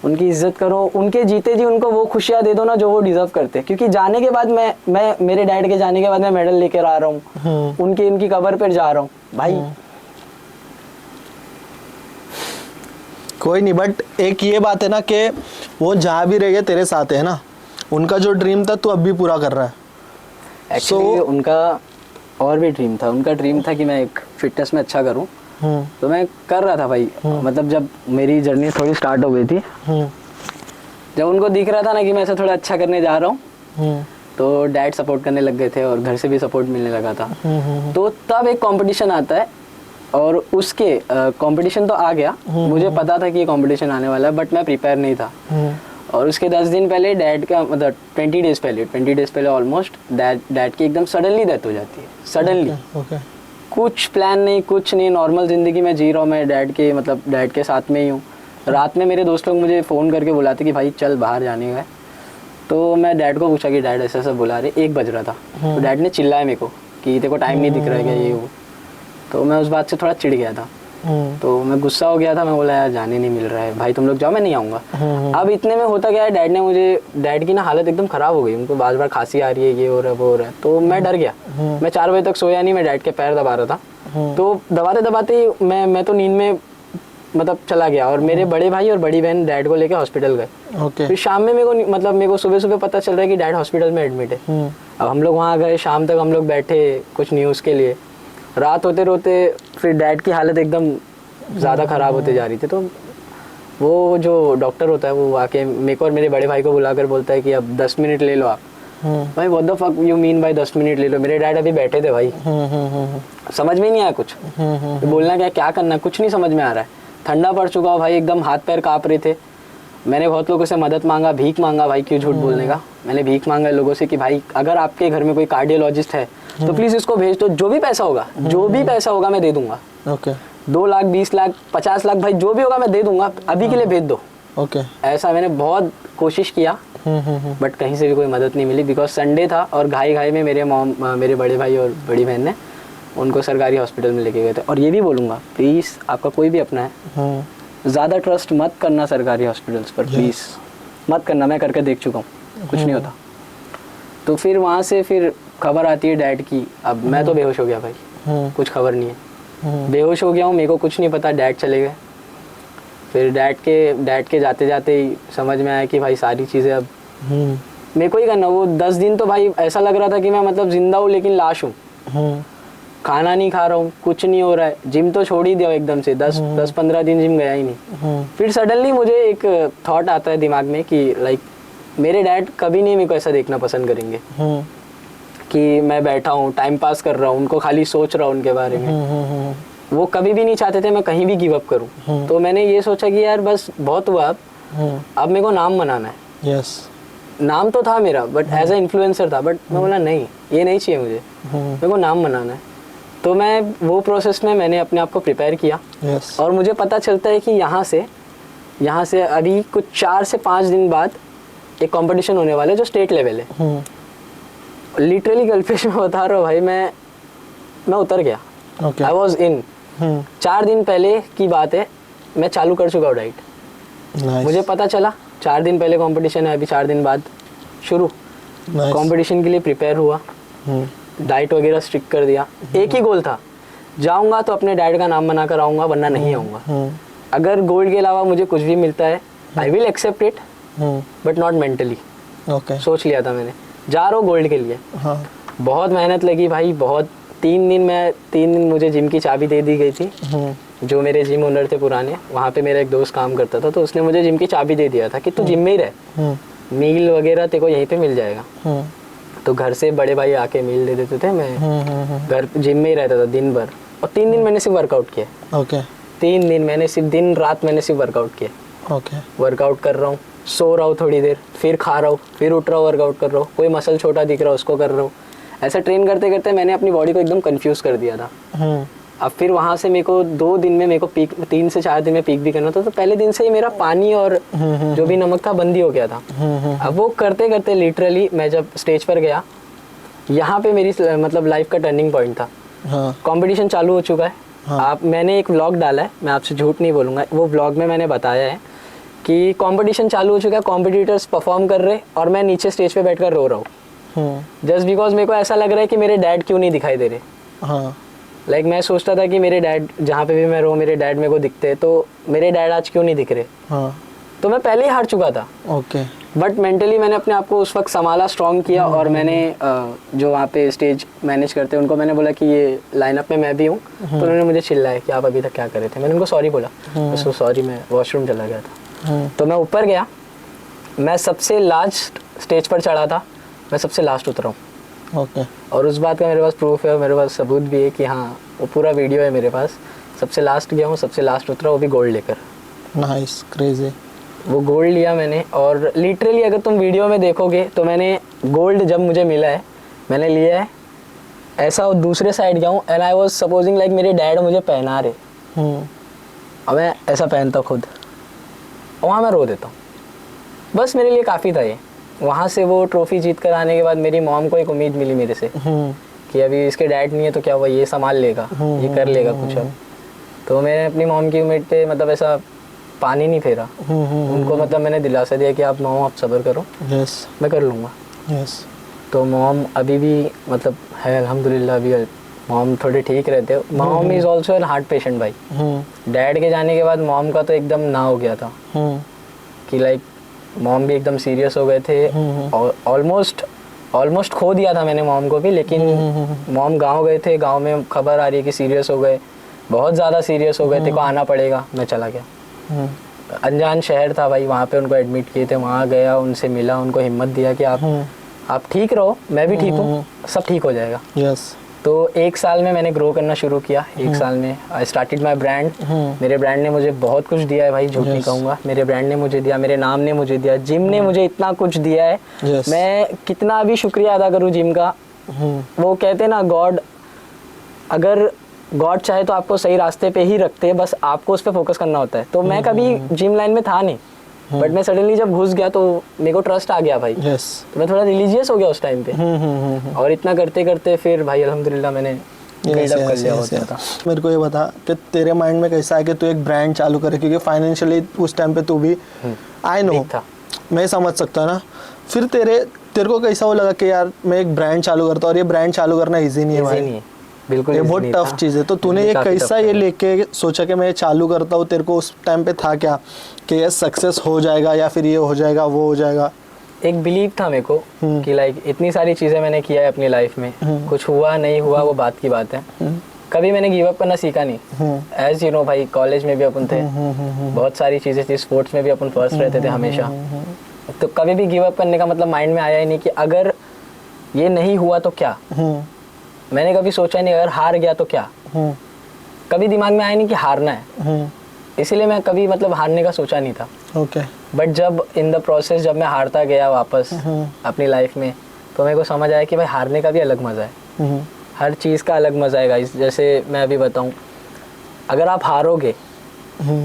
उनकी इज्जत करो। उनके जीते जी उनको वो खुशियाँ दे दो ना जो वो डिजर्व करते हैं। क्योंकि जाने के बाद मैं मेरे डैड के जाने के बाद मैं मेडल लेकर आ रहा हूँ, उनकी कबर पर जा रहा हूँ भाई। कोई नहीं, बट एक ये बात है ना कि वो जहाँ भी रह गए तेरे साथ है ना, उनका जो ड्रीम था तू अब भी पूरा कर रहा है। एक्चुअली उनका और भी ड्रीम था। उनका ड्रीम था कि मैं एक फिटनेस में अच्छा करूं। तो मैं कर रहा था भाई। मतलब जब मेरी जर्नी थोड़ी स्टार्ट हो गई थी, जब उनको दिख रहा था ना कि मैं ऐसा थोड़ा अच्छा करने जा रहा हूँ, तो डैड सपोर्ट करने लग गए थे और घर से भी सपोर्ट मिलने लगा था। तो तब एक कंपटीशन आता है और उसके कंपटीशन तो आ गया, मुझे पता था कि ये कंपटीशन आने वाला है, बट मैं प्रिपेयर नहीं था। और उसके 10 दिन पहले डैड का मतलब 20 डेज पहले ऑलमोस्ट डैड की एकदम सडनली डेथ हो जाती है। सडनली कुछ प्लान नहीं, कुछ नहीं, नॉर्मल ज़िंदगी में जी रहा हूँ मैं, डैड के साथ में ही हूँ। रात में मेरे दोस्त लोग मुझे फ़ोन करके बुलाते कि भाई चल बाहर जाने का है। तो मैं डैड को पूछा कि डैड ऐसा ऐसा बुला रहे, 1 बज रहा था। तो डैड ने चिल्लाया मेरे को कि तेरे को टाइम नहीं दिख रहा है क्या ये वो। तो मैं उस बात से थोड़ा चिढ़ गया था। तो मैं गुस्सा हो गया था। मैं बोला यार जाने नहीं मिल रहा है भाई, तुम लोग जाओ मैं नहीं आऊँगा। अब इतने में होता क्या है, डैड की ना हालत एकदम ख़राब हो गई, उनको बार बार खांसी आ रही है, ये हो रहा है वो हो रहा है। तो मैं डर गया। मैं 4 बजे तक सोया नहीं, मैं डैड के पैर दबा रहा था। तो दबाते दबाते मैं तो नींद में मतलब चला गया। और मेरे बड़े भाई और बड़ी बहन डैड को लेके हॉस्पिटल गए। फिर शाम में मेरे को सुबह पता चल रहा है कि डैड हॉस्पिटल में एडमिट है। अब हम लोग वहाँ गए, शाम तक हम लोग बैठे कुछ न्यूज़ के लिए। रात होते रोते फिर डैड की हालत एकदम ज़्यादा ख़राब होते जा रही थी। तो वो जो डॉक्टर होता है वो आके मेरे को और मेरे बड़े भाई को बुलाकर बोलता है कि अब 10 मिनट ले लो आप। भाई what the fuck you mean by 10 minute ले लो? मेरे डैड अभी बैठे थे भाई। समझ में नहीं आया कुछ। बोलना क्या करना कुछ नहीं समझ में आ रहा है। ठंडा पड़ चुका हो भाई, एकदम हाथ पैर काँप रहे थे। मैंने बहुत लोगों से मदद मांगा, भीख मांगा भाई, क्यों झूठ बोलने का। मैंने भीख मांगा लोगों से कि भाई अगर आपके घर में कोई कार्डियोलॉजिस्ट है तो प्लीज़ इसको भेज दो, जो भी पैसा होगा मैं दे दूंगा। 2 लाख 20 लाख 50 लाख भाई जो भी होगा मैं दे दूंगा, अभी के लिए भेज दो। ऐसा मैंने बहुत कोशिश किया बट कहीं से भी कोई मदद नहीं मिली। बिकॉज संडे था और घाई में मेरे बड़े भाई और बड़ी बहन ने उनको सरकारी हॉस्पिटल में लेके गए थे। और ये भी बोलूँगा प्लीज़, आपका कोई भी अपना है, ज़्यादा ट्रस्ट मत करना सरकारी हॉस्पिटल्स पर, प्लीज़ मत करना। मैं करके देख चुका हूँ, कुछ नहीं होता। तो फिर वहाँ से फिर खबर आती है डैड की। अब मैं तो बेहोश हो गया भाई, कुछ खबर नहीं है, बेहोश हो गया हूँ, मेरे को कुछ नहीं पता। डैड चले गए। फिर डैड के जाते जाते ही समझ में आया कि भाई सारी चीज़ें अब मेरे को ही करना। वो 10 दिन तो भाई ऐसा लग रहा था कि मैं मतलब जिंदा हूँ लेकिन लाश हूँ। खाना नहीं खा रहा हूँ, कुछ नहीं हो रहा है। जिम तो छोड़ ही दिया एकदम से, 10-15 दिन जिम गया ही नहीं। फिर सडनली मुझे एक थॉट आता है दिमाग में कि लाइक मेरे डैड कभी नहीं मेरे को ऐसा देखना पसंद करेंगे कि मैं बैठा हूँ टाइम पास कर रहा हूँ, उनको खाली सोच रहा हूँ उनके बारे में। वो कभी भी नहीं चाहते थे मैं कहीं भी गिव अप करूँ। तो मैंने ये सोचा कि यार बस बहुत हुआ, अब मेरे को नाम बनाना है। नाम तो था मेरा बट एज ए इन्फ्लुएंसर था, बट मैं बोला नहीं, ये नहीं चाहिए मुझे, मेरे को नाम बनाना है। तो मैं वो प्रोसेस में मैंने अपने आप को प्रिपेयर किया यस और मुझे पता चलता है कि यहाँ से अभी कुछ 4 से 5 दिन बाद एक कंपटीशन होने वाला है जो स्टेट लेवल है। लिटरली कल्पेश में बता रहा हूँ भाई, मैं उतर गया। Okay I was in. 4 दिन पहले की बात है, मैं चालू कर चुका हूँ डाइट। मुझे पता चला 4 दिन पहले कंपटीशन है, अभी 4 दिन बाद शुरू। कंपटीशन के लिए प्रिपेयर हुआ, डाइट वगैरह स्ट्रिक्ट कर दिया। एक ही गोल था, जाऊंगा तो अपने डैड का नाम बनाकर आऊंगा, वरना नहीं आऊंगा। अगर गोल्ड के अलावा मुझे कुछ भी मिलता है I will accept it, but not mentally. Okay सोच लिया था मैंने, जा रहा हूँ गोल्ड के लिए। हाँ बहुत मेहनत लगी भाई, बहुत। 3 दिन मुझे जिम की चाबी दे दी गई थी। जो मेरे जिम ओनर थे पुराने, वहाँ पे मेरा एक दोस्त काम करता था, तो उसने मुझे जिम की चाबी दे दिया था कि तू जिम में ही रह, मील वगैरह तेरे को यहीं पे मिल जाएगा। तो घर से बड़े भाई आके मील दे देते थे, मैं घर जिम में ही रहता था दिन भर। और 3 दिन मैंने सिर्फ वर्कआउट किया। ओके 3 दिन मैंने सिर्फ दिन रात मैंने सिर्फ वर्कआउट किया। ओके वर्कआउट कर रहा हूँ, सो रहा हूँ थोड़ी देर, फिर खा रहा हूँ, फिर उठ रहा हूँ, वर्कआउट कर रहा हूँ। कोई मसल छोटा दिख रहा है उसको कर रहा हूँ। ऐसा ट्रेन करते करते मैंने अपनी बॉडी को एकदम कंफ्यूज कर दिया था। अब फिर वहाँ से मेरे को 2 दिन में मेरे को पीक, 3 से 4 दिन में पीक भी करना था। तो पहले दिन से ही मेरा पानी और जो भी नमक था बंद ही हो गया था। अब वो करते करते लिटरली मैं जब स्टेज पर गया, यहाँ पे मेरी मतलब लाइफ का टर्निंग पॉइंट था। कंपटीशन चालू हो चुका है। मैंने एक व्लॉग डाला है, मैं आपसे झूठ नहीं बोलूँगा, वो व्लॉग में मैंने बताया है कि कंपटीशन चालू हो चुका है, कॉम्पिटिटर्स परफॉर्म कर रहे और मैं नीचे स्टेज पे बैठकर रो रहा हूँ। जस्ट बिकॉज मेरे को ऐसा लग रहा है कि मेरे डैड क्यों नहीं दिखाई दे रहे। लाइक मैं सोचता था कि मेरे डैड जहाँ पे भी मैं रहूँ, मेरे डैड मेरे को दिखते हैं, तो मेरे डैड आज क्यों नहीं दिख रहे। तो मैं पहले ही हार चुका था। ओके बट मेंटली मैंने अपने आप को उस वक्त संभाला, स्ट्रॉन्ग किया। और मैंने जो वहाँ पे स्टेज मैनेज करते हैं उनको मैंने बोला कि ये लाइनअप में मैं भी हूँ। तो उन्होंने मुझे चिल्लाया कि आप अभी तक क्या कर रहे थे। मैंने उनको सॉरी बोला, सो सॉरी, मैं वॉशरूम चला गया था। तो मैं ऊपर गया, मैं सबसे लास्ट स्टेज पर चढ़ा था, मैं सबसे लास्ट उतरा हूँ। ओके और उस बात का मेरे पास प्रूफ है, मेरे पास सबूत भी है कि हाँ वो पूरा वीडियो है मेरे पास। सबसे लास्ट गया हूँ, सबसे लास्ट उतरा, वो भी गोल्ड लेकर। Nice crazy. वो गोल्ड लिया मैंने। और लिटरली अगर तुम वीडियो में देखोगे तो मैंने गोल्ड जब मुझे मिला है, मैंने लिया है ऐसा और दूसरे साइड गया हूँ and I was supposing like मेरे डैड मुझे पहना रहे। और मैं ऐसा पहनता खुद, वहाँ मैं रो देता हूँ। बस मेरे लिए काफ़ी था ये। वहाँ से वो ट्रॉफी जीत कर आने के बाद मेरी मॉम को एक उम्मीद मिली मेरे से कि अभी इसके डैड नहीं है तो क्या हुआ, ये संभाल लेगा, ये कर लेगा कुछ अब। तो मैंने अपनी मॉम की उम्मीद पे मतलब ऐसा पानी नहीं फेरा। उनको मतलब मैंने दिलासा दिया कि आप मॉम आप सब्र करो, मैं कर लूँगा। तो मॉम अभी भी मतलब है अल्हम्दुलिल्लाह, अभी मॉम थोड़े ठीक रहते हो। Mom is also an heart patient भाई। डैड के जाने के बाद मॉम का तो एकदम ना हो गया था कि लाइक मॉम भी एकदम सीरियस हो गए थे। ऑलमोस्ट खो दिया था मैंने मॉम को भी। लेकिन मॉम गांव गए थे, गांव में खबर आ रही है कि सीरियस हो गए, बहुत ज़्यादा सीरियस हो गए थे, को आना पड़ेगा। मैं चला गया। अनजान शहर था भाई, वहाँ पे उनको एडमिट किए थे। वहाँ गया, उनसे मिला, उनको हिम्मत दिया कि आप ठीक रहो, मैं भी ठीक हूँ, सब ठीक हो जाएगा। तो 1 साल में मैंने ग्रो करना शुरू किया। 1 साल में आई स्टार्टेड माई ब्रांड। मेरे ब्रांड ने मुझे बहुत कुछ दिया है भाई, झूठ नहीं कहूँगा। मेरे ब्रांड ने मुझे दिया, मेरे नाम ने मुझे दिया, जिम ने मुझे इतना कुछ दिया है। मैं कितना भी शुक्रिया अदा करूँ जिम का। वो कहते ना गॉड, अगर गॉड चाहे तो आपको सही रास्ते पे ही रखते हैं, बस आपको उस पर फोकस करना होता है। तो मैं कभी जिम लाइन में था नहीं, बट मैं सडनली जब घुस गया तो मेरे को ट्रस्ट आ गया भाई। तो मैं थोड़ा रिलीजियस हो गया उस टाइम पे। और इतना करते करते फिर भाई अल्हम्दुलिल्लाह मैंने बिल्डअप कर लिया होता था। मेरे को ये बता कि तेरे माइंड में कैसा है कि तू एक ब्रांड चालू करे, क्योंकि फाइनेंशियली उस टाइम पे तू भी आई नो था, मैं समझ सकता ना। फिर तेरे को कैसा वो लगा कि यार मैं एक ब्रांड चालू करता हूँ, और ये ब्रांड चालू करना ईजी नहीं है भाई, बिल्कुल ये बहुत टफ चीज़ है। तो तूने ये कैसा ये लेके सोचा कि मैं ये चालू करता हूँ? तेरे को उस टाइम पे था क्या कि ये सक्सेस हो जाएगा या फिर ये हो जाएगा वो हो जाएगा? एक बिलीव था मेरे को कि लाइक इतनी सारी चीज़ें मैंने किया है अपनी लाइफ में, कुछ हुआ नहीं हुआ वो बात की बात है। कभी मैंने गिव अप करना सीखा नहीं। एज यू नो भाई, कॉलेज में भी अपन थे, बहुत सारी चीज़ें थी, स्पोर्ट्स में भी अपन फर्स्ट रहते थे हमेशा। तो कभी भी गिव अप करने का मतलब माइंड में आया ही नहीं कि अगर ये नहीं हुआ तो क्या। मैंने कभी सोचा नहीं अगर हार गया तो क्या। कभी दिमाग में आया नहीं कि हारना है, इसीलिए मैं कभी मतलब हारने का सोचा नहीं था। बट जब इन द प्रोसेस जब मैं हारता गया वापस अपनी लाइफ में, तो मेरे को समझ आया कि भाई हारने का भी अलग मज़ा है। हर चीज़ का अलग मज़ा है गाइस। जैसे मैं अभी बताऊं, अगर आप हारोगे,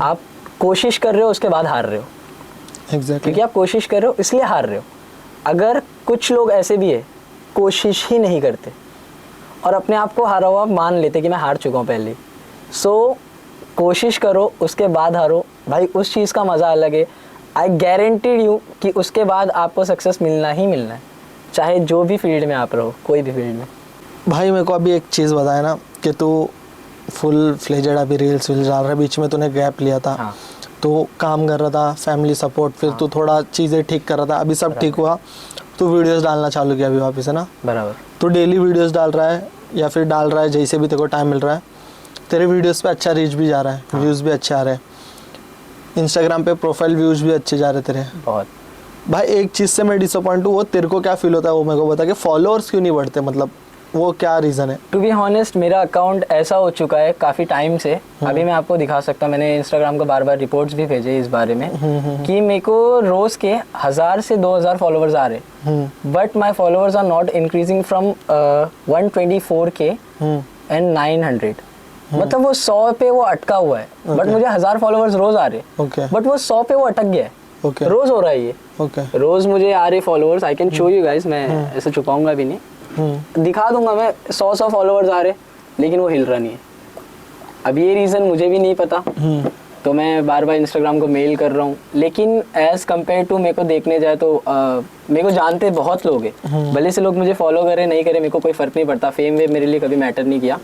आप कोशिश कर रहे हो उसके बाद हार रहे हो, एग्जैक्टली क्योंकि आप कोशिश कर रहे हो इसलिए हार रहे हो। अगर कुछ लोग ऐसे भी है कोशिश ही नहीं करते और अपने आप को हारा हुआ मान लेते कि मैं हार चुका हूँ पहले। सो कोशिश करो उसके बाद हारो भाई, उस चीज़ का मज़ा अलग है। आई गारंटीड यू कि उसके बाद आपको सक्सेस मिलना ही मिलना है, चाहे जो भी फील्ड में आप रहो, कोई भी फील्ड में। भाई मेरे को अभी एक चीज़ बताया ना कि तू फुल फ्लेजेड अभी रील्स डाल रहा है, बीच में तूने गैप लिया था। हाँ। तो काम कर रहा था, फैमिली सपोर्ट, फिर तू थोड़ा चीज़ें ठीक कर रहा था, अभी सब ठीक हुआ, तू वीडियोस डालना चालू किया अभी वापस, है ना? बराबर। तो डेली वीडियोस डाल रहा है या फिर डाल रहा है जैसे भी तेरे को टाइम मिल रहा है, तेरे वीडियोस पे अच्छा रीच भी जा रहा है, व्यूज़ भी अच्छे आ रहे हैं, इंस्टाग्राम पे प्रोफाइल व्यूज़ भी अच्छे जा रहे तेरे। बहुत। भाई एक चीज़ से मैं डिसअपॉइंट हूँ, वो तेरे को क्या फील होता है वो मेरे को बता, कि फॉलोअर्स क्यों नहीं बढ़ते, मतलब वो क्या रीज़न है? टू बी हॉनेस्ट, मेरा अकाउंट ऐसा हो चुका है काफ़ी टाइम से, अभी मैं आपको दिखा सकता हूँ, मैंने इंस्टाग्राम को बार बार रिपोर्ट्स भी भेजे इस बारे में कि मेरे को रोज़ के 1000 से 2000 फॉलोअर्स आ रहे, but my followers are not increasing from 124K and 900। मतलब वो 100 पे वो अटका हुआ है, बट मुझे 1000 फॉलोअर्स रोज़ आ रहे, ओके बट वो 100 पे वो अटक गया है। ओके रोज़ हो रहा है ये, ओके रोज़ मुझे आ रहे followers. I can show you guys, मैं ऐसे छुपाऊंगा भी नहीं, दिखा दूंगा मैं, 100 फॉलोअर्स आ रहे, लेकिन वो हिल रहा नहीं है। अब ये रीज़न मुझे भी नहीं पता, तो मैं बार बार इंस्टाग्राम को मेल कर रहा हूँ, लेकिन एज़ कम्पेयर टू मेरे को देखने जाए तो मेरे को जानते बहुत लोग हैं, भले से लोग मुझे फॉलो करें नहीं करें, मेरे को कोई फ़र्क नहीं पड़ता, फेम वेम मेरे लिए कभी मैटर नहीं किया,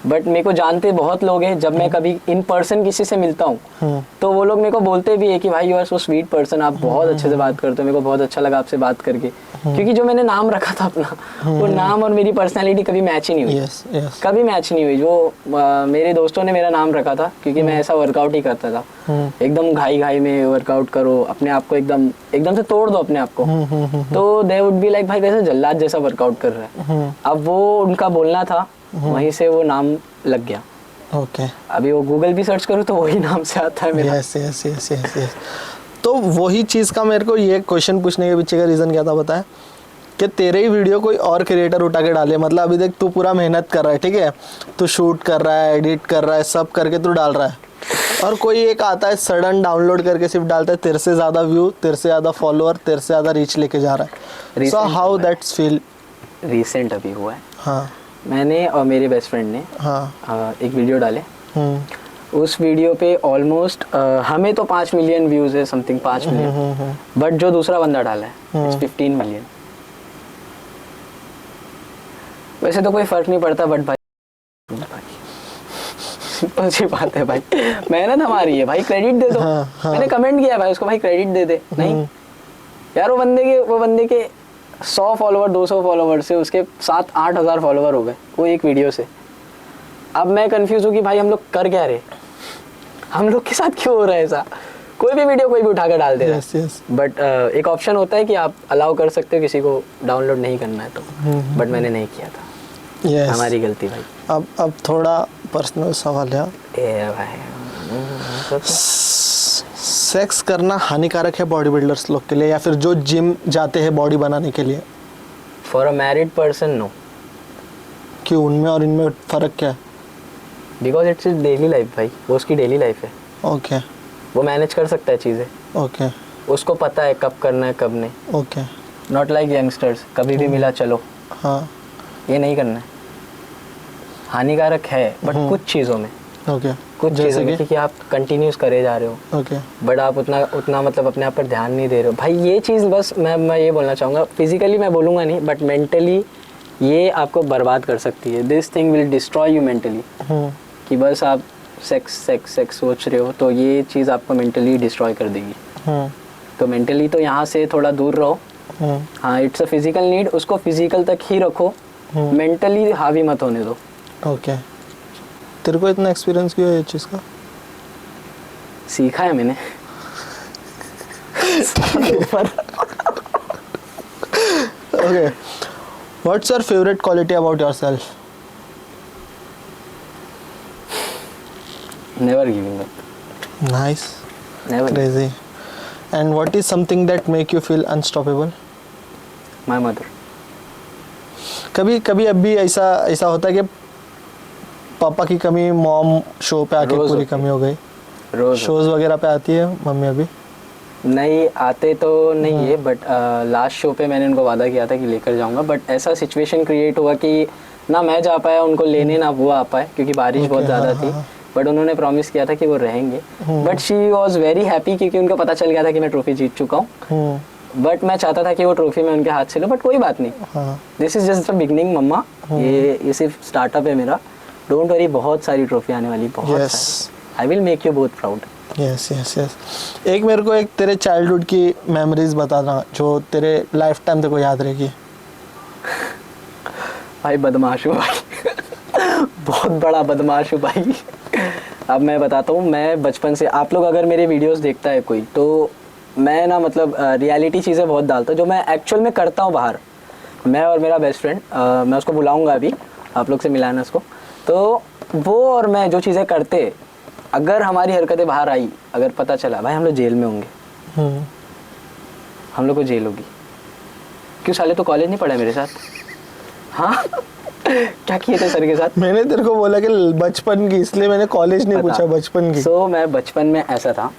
बट मेरे को जानते बहुत लोग हैं। जब मैं कभी इन पर्सन किसी से मिलता हूँ तो वो लोग मेरे को बोलते भी है कि भाई you are so sweet person, आप बहुत अच्छे से बात करते हो, मेरे को बहुत अच्छा लगा आपसे बात करके, क्योंकि जो मैंने नाम रखा था अपना, वो नाम और मेरी पर्सनैलिटी कभी मैच ही नहीं हुई, यस यस कभी मैच नहीं हुई। जो मेरे दोस्तों ने मेरा नाम रखा था, क्योंकि मैं ऐसा वर्कआउट ही करता था, एकदम घाई घाई में वर्कआउट करो, अपने आप को एकदम से तोड़ दो अपने आप को, तो दे वुड बी लाइक भाई कैसे जल्लाद जैसा वर्कआउट कर रहा है। अब वो उनका बोलना था, वहीं से वो नाम लग गया। ओके, अभी वो गूगल भी सर्च करूँ तो वही नाम से आता है मेरा। Yes yes yes yes yes. तो वही चीज़ का मेरे को ये क्वेश्चन पूछने के पीछे का रीज़न क्या था पता है, कि तेरे ही वीडियो कोई और क्रिएटर उठा के डाले, मतलब अभी देख तू पूरा मेहनत कर रहा है, ठीक है, तू शूट कर रहा है, एडिट कर रहा है, सब करके तू डाल रहा है, और कोई एक आता है सडन डाउनलोड करके सिर्फ डालता है, तेरे से ज़्यादा व्यू, तेरे से ज़्यादा फॉलोअर, तेरे से ज़्यादा रीच लेके जा रहा है। So how that's feel? Recent अभी हुआ है, हाँ मैंने और मेरे बेस्ट फ्रेंड ने हाँ एक वीडियो डाले, उस वीडियो पे ऑलमोस्ट हमें तो 5 मिलियन व्यूज है, समथिंग 5 मिलियन, बट जो दूसरा बंदा डाला है इट्स 15 मिलियन। वैसे तो कोई फर्क नहीं पड़ता, बट भाई सिंपल सी बात है भाई, मेहनत हमारी है भाई, क्रेडिट दे दो। मैंने कमेंट किया भाई उसको, भाई क्रेडिट दे दे, नहीं यार, वो बंदे के 100 फॉलोवर 200 फॉलोवर से उसके 7-8 हज़ार फॉलोवर हो गए वो एक वीडियो से। अब मैं कंफ्यूज हूँ कि भाई हम लोग कर क्या रहे, हम लोग के साथ क्यों हो रहा है ऐसा, कोई भी वीडियो कोई भी उठा कर डाल दे रहा है। बट एक ऑप्शन होता है कि आप अलाउ कर सकते हो किसी को डाउनलोड नहीं करना है तो, बट मैंने नहीं किया था। Yes. हमारी गलती भाई। अब थोड़ा पर्सनल सवाल है, भाई सेक्स करना हानिकारक है बॉडी बिल्डर्स लोग के लिए, या फिर जो जिम जाते हैं बॉडी बनाने के लिए? For a married person no. क्यों, उनमें और इनमें फ़र्क क्या है? Because it's is daily life भाई, वो उसकी डेली लाइफ है। ओके वो मैनेज कर सकता है चीज़ें, ओके उसको पता है कब करना है कब नहीं। ओके, नॉट लाइक यंगस्टर्स, कभी भी मिला चलो, हाँ ये नहीं करना है। हानिकारक है बट कुछ चीज़ों में, ओके, कुछ चीज़ों में, क्योंकि आप कंटिन्यूस करे जा रहे हो, ओके, बट आप उतना मतलब अपने आप पर ध्यान नहीं दे रहे हो भाई। ये चीज़ बस मैं ये बोलना चाहूँगा, फिजिकली मैं बोलूँगा नहीं, बट मेंटली ये आपको बर्बाद कर सकती है। This thing will destroy you mentally, कि बस आप सेक्स सोच रहे हो, तो ये चीज़ आपको मेंटली डिस्ट्रॉय कर देगी। तो मेंटली तो यहाँ से थोड़ा दूर रहो। हाँ, इट्स अ फिजिकल नीड, उसको फिजिकल तक ही रखो, मेंटली हावी मत होने दो। ओके, तेरे को इतना एक्सपीरियंस क्यों है ये चीज़ का? सीखा है मैंने। Okay, what's your favourite quality about yourself? Never giving up. Nice, Never. crazy. And what is something that make you feel unstoppable? My mother. कभी कभी अब भी ऐसा ऐसा होता है कि पापा की कमी मॉम शो पे आके रोज पूरी होती है। कमी हो गई? रोज शोज वगैरह पे आती है मम्मी अभी? नहीं आते तो नहीं है, बट लास्ट शो पे मैंने उनको वादा किया था कि लेकर जाऊंगा, बट ऐसा सिचुएशन क्रिएट हुआ कि ना मैं जा पाया उनको लेने, ना वो आ पाए क्योंकि बारिश बहुत ज़्यादा थी। बट उन्होंने प्रॉमिस किया था कि वो रहेंगे, but she was very happy क्योंकि उनको पता चल गया था कि मैं ट्रॉफी जीत चुका हूँ। बट मैं चाहता था कि वो ट्रॉफी मैं उनके हाथ से लूँ, बट कोई बात नहीं, this is just the beginning mamma, ये सिर्फ स्टार्टअप है मेरा, डोंट वरी, बहुत सारी ट्रॉफी आने वाली, बहुत Yes. सारी। I will make you both proud. Yes yes yes. एक मेरे को एक तेरे चाइल्डहुड की मेमोरीज बताना जो तेरे लाइफ टाइम तेरे को याद रहेगी। भाई बदमाश हूँ भाई बहुत बड़ा बदमाश हूँ भाई। अब मैं बताता हूँ, मैं बचपन से, आप लोग अगर मेरे वीडियोस देखता है कोई, तो मैं ना मतलब रियलिटी चीज़ें बहुत डालता हूँ जो मैं एक्चुअल में करता हूँ बाहर। मैं और मेरा बेस्ट फ्रेंड, मैं उसको बुलाऊंगा अभी, आप लोग से मिलाना उसको, तो वो और मैं जो चीज़ें करते, अगर हमारी हरकतें बाहर आई, अगर पता चला, भाई हम लोग जेल में होंगे, हम लोग को जेल होगी। क्यों साले, तो कॉलेज नहीं पढ़ा मेरे साथ? हाँ क्या किए थे सर के साथ? मैंने तेरे को बोला कि बचपन की, इसलिए मैंने कॉलेज नहीं पूछा, बचपन की। सो मैं बचपन में ऐसा था,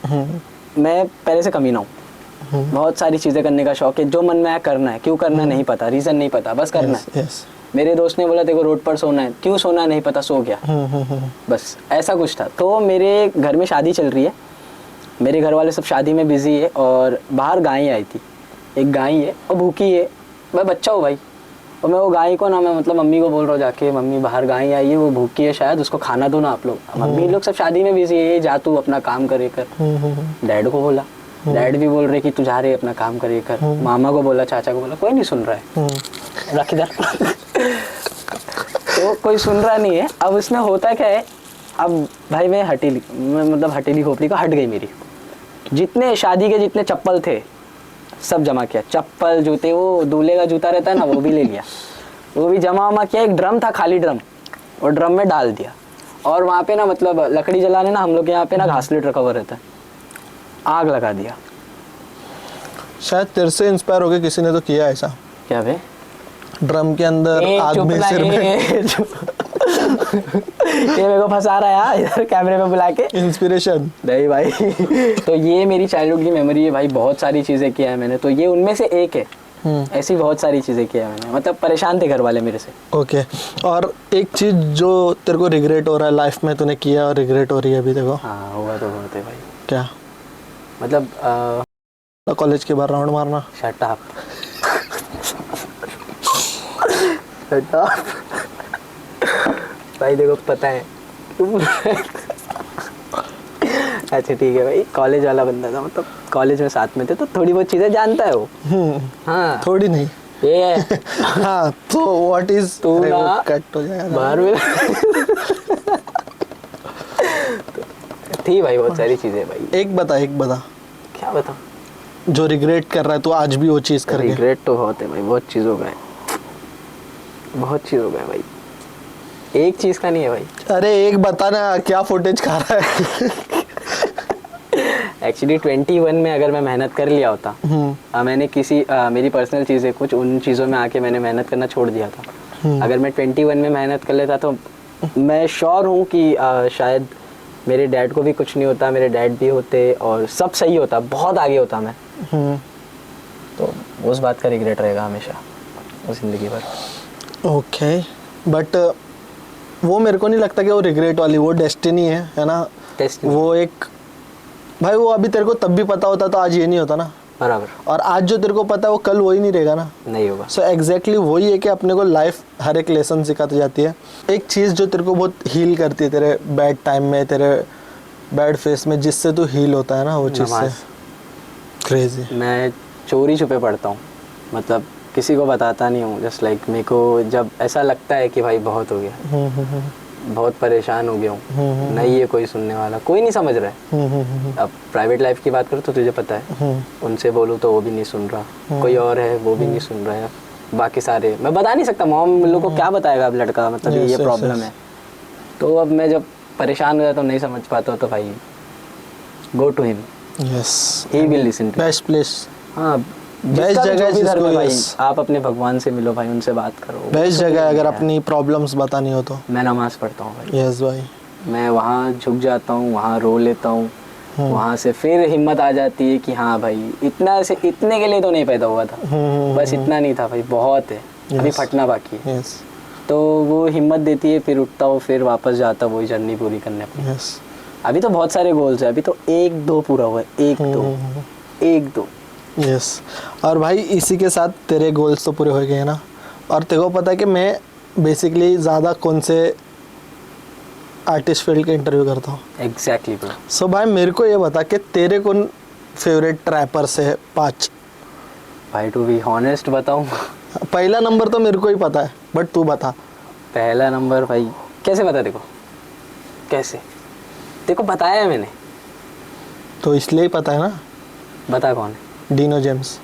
मैं पहले से कमीना हूँ, बहुत सारी चीज़ें करने का शौक है, जो मन में आया करना है, क्यों करना है नहीं पता, रीज़न नहीं पता, बस करना है। यस। मेरे दोस्त ने बोला तेरे को रोड पर सोना है, क्यों सोना है नहीं पता, सो गया, बस ऐसा कुछ था। तो मेरे घर में शादी चल रही है, मेरे घर वाले सब शादी में बिजी है, और बाहर गाय आई थी, एक गाय है और भूखी है, मैं बच्चा हूँ भाई, और मैं वो गाय को ना, मैं मतलब मम्मी को बोल रहा हूँ जाके, मम्मी बाहर गाय आई है, वो भूखी है शायद, उसको खाना दो ना आप लोग। मम्मी लोग सब शादी में बिजी है, जा तू अपना काम करे कर। डैड को बोला, डैड भी बोल रहे कि तू जा रहे अपना काम करे कर। मामा को बोला, चाचा को बोला, कोई नहीं सुन रहा है, रख इधर तो कोई सुन रहा नहीं है। अब उसमें होता क्या है, अब भाई मैं मतलब हटीली खोपड़ी को हट गई मेरी, जितने शादी के जितने चप्पल थे सब जमा किया, चप्पल जूते, वो दूल्हे का जूता रहता है ना, वो भी ले लिया, वो भी जमा किया। एक ड्रम था, खाली ड्रम, और ड्रम में डाल दिया, और वहाँ पे ना मतलब लकड़ी जलाने ना, हम लोग के यहाँ पे ना घासलेट रखा हुआ रहता है, आग लगा दिया। शायद तेरे से इंस्पायर होके किसी ने तो किया ऐसा। क्या बे? ड्रम के अंदर आग में, सिर में। ये मेरे को फंसा रहा है यार इधर कैमरे में बुला के। इंस्पिरेशन नहीं भाई तो ये मेरी चाइल्डहुड की मेमोरी है भाई, बहुत सारी चीज़ें किया है मैंने, तो ये उनमें से एक है। ऐसी बहुत सारी चीज़ें किया है मैंने, मतलब परेशान थे घर वाले मेरे से। ओके। और एक चीज़ जो तेरे को रिग्रेट हो रहा है लाइफ में, तूने किया और रिग्रेट हो रही है अभी देखो? हाँ हुआ तो बहुत है भाई। क्या? मतलब कॉलेज के बाहर राउंड मारना। शट अप शट अप भाई, देखो पता है अच्छा ठीक है भाई, कॉलेज वाला बंदा था, मतलब कॉलेज में साथ में थे, तो थोड़ी बहुत चीज़ें जानता है वो। हाँ थोड़ी नहीं, ये है हाँ तो व्हाट इज, तू ना कट हो जाएगा बाहर में थी भाई बहुत सारी चीज़ें भाई। एक बता क्या बताऊँ, जो रिग्रेट कर रहा है तू आज भी वो चीज़ करके? रिग्रेट तो बहुत है भाई, बहुत चीज़ हो गए, बहुत चीज़ हो गए भाई, एक चीज़ का नहीं है भाई। अरे एक बता ना, क्या फुटेज खा रहा है? एक्चुअली 21 में अगर मैं मेहनत कर लिया होता, मैंने किसी मेरी पर्सनल चीज़ें कुछ, उन चीज़ों में आके मैंने मेहनत करना छोड़ दिया था। अगर मैं 21 में मेहनत कर लेता तो मैं श्योर हूँ कि शायद मेरे डैड को भी कुछ नहीं होता, मेरे डैड भी होते और सब सही होता, बहुत आगे होता मैं। तो उस बात का रिग्रेट रहेगा हमेशा ज़िंदगी भर। ओके, बट वो मेरे को नहीं लगता कि वो रिग्रेट वाली, वो डेस्टिनी है ना? Destiny। वो एक भाई, वो अभी तेरे को तब भी पता होता तो आज ये नहीं होता ना, बराबर। और आज जो तेरे को पता है वो कल वही नहीं रहेगा ना, नहीं होगा। सो एग्जैक्टली वही है कि अपने को लाइफ हर एक लेसन सिखाती जाती है। एक चीज़ जो तेरे को बहुत हील करती है तेरे बैड टाइम में, तेरे बैड फेस में, जिससे तू हील होता है ना, वो चीज़ से क्रेजी। मैं चोरी छुपे पढ़ता हूँ, मतलब किसी को बताता नहीं हूँ, जस्ट लाइक मेरे को जब ऐसा लगता है कि भाई बहुत हो गया, बहुत परेशान हो गया हूँ, नहीं ये कोई सुनने वाला, कोई नहीं समझ रहा है। अब प्राइवेट लाइफ की बात करूँ तो तुझे पता है, उनसे बोलूँ तो वो भी नहीं सुन रहा, कोई और है वो भी नहीं सुन रहा है, बाकी सारे मैं बता नहीं सकता, मॉम लोग को क्या बताएगा अब लड़का, मतलब ये प्रॉब्लम है। तो अब मैं जब परेशान हो जाता हूँ, नहीं समझ पाता हूँ, तो भाई go to him, yes, he will listen to. Best place. हाँ बेस्ट जगह है जिसको भाई yes, आप अपने भगवान से मिलो भाई, उनसे बात करो। बेस्ट जगह है अगर अपनी प्रॉब्लम्स बतानी हो तो। मैं नमाज पढ़ता हूँ भाई, यस भाई। मैं वहाँ झुक जाता हूँ, वहाँ रो लेता हूँ, वहाँ से फिर हिम्मत आ जाती है कि हाँ भाई इतना से इतने के लिए तो नहीं पैदा हुआ था, बस इतना नहीं था भाई, बहुत है अभी फटना बाकी है। यस तो वो हिम्मत देती है, फिर उठता हूँ, फिर वापस जाता हूँ वही जर्नी पूरी करने पर। यस अभी तो बहुत सारे गोल्स है, अभी तो 1-2 पूरा हुआ है, 1-2 यस। और भाई इसी के साथ तेरे गोल्स तो पूरे हो गए ना, और तेरे को पता है कि मैं बेसिकली ज़्यादा कौन से आर्टिस्ट फील्ड के इंटरव्यू करता हूँ। Exactly bro. सो भाई मेरे को ये बता कि तेरे कौन फेवरेट रैपर्स है 5? भाई टू बी हॉनेस्ट बताऊँ, पहला नंबर तो मेरे को ही पता है, बट तू बता। पहला नंबर भाई कैसे पता देखो, कैसे देखो बताया है मैंने, तो इसलिए ही पता है ना। बता कौन है? Dino James.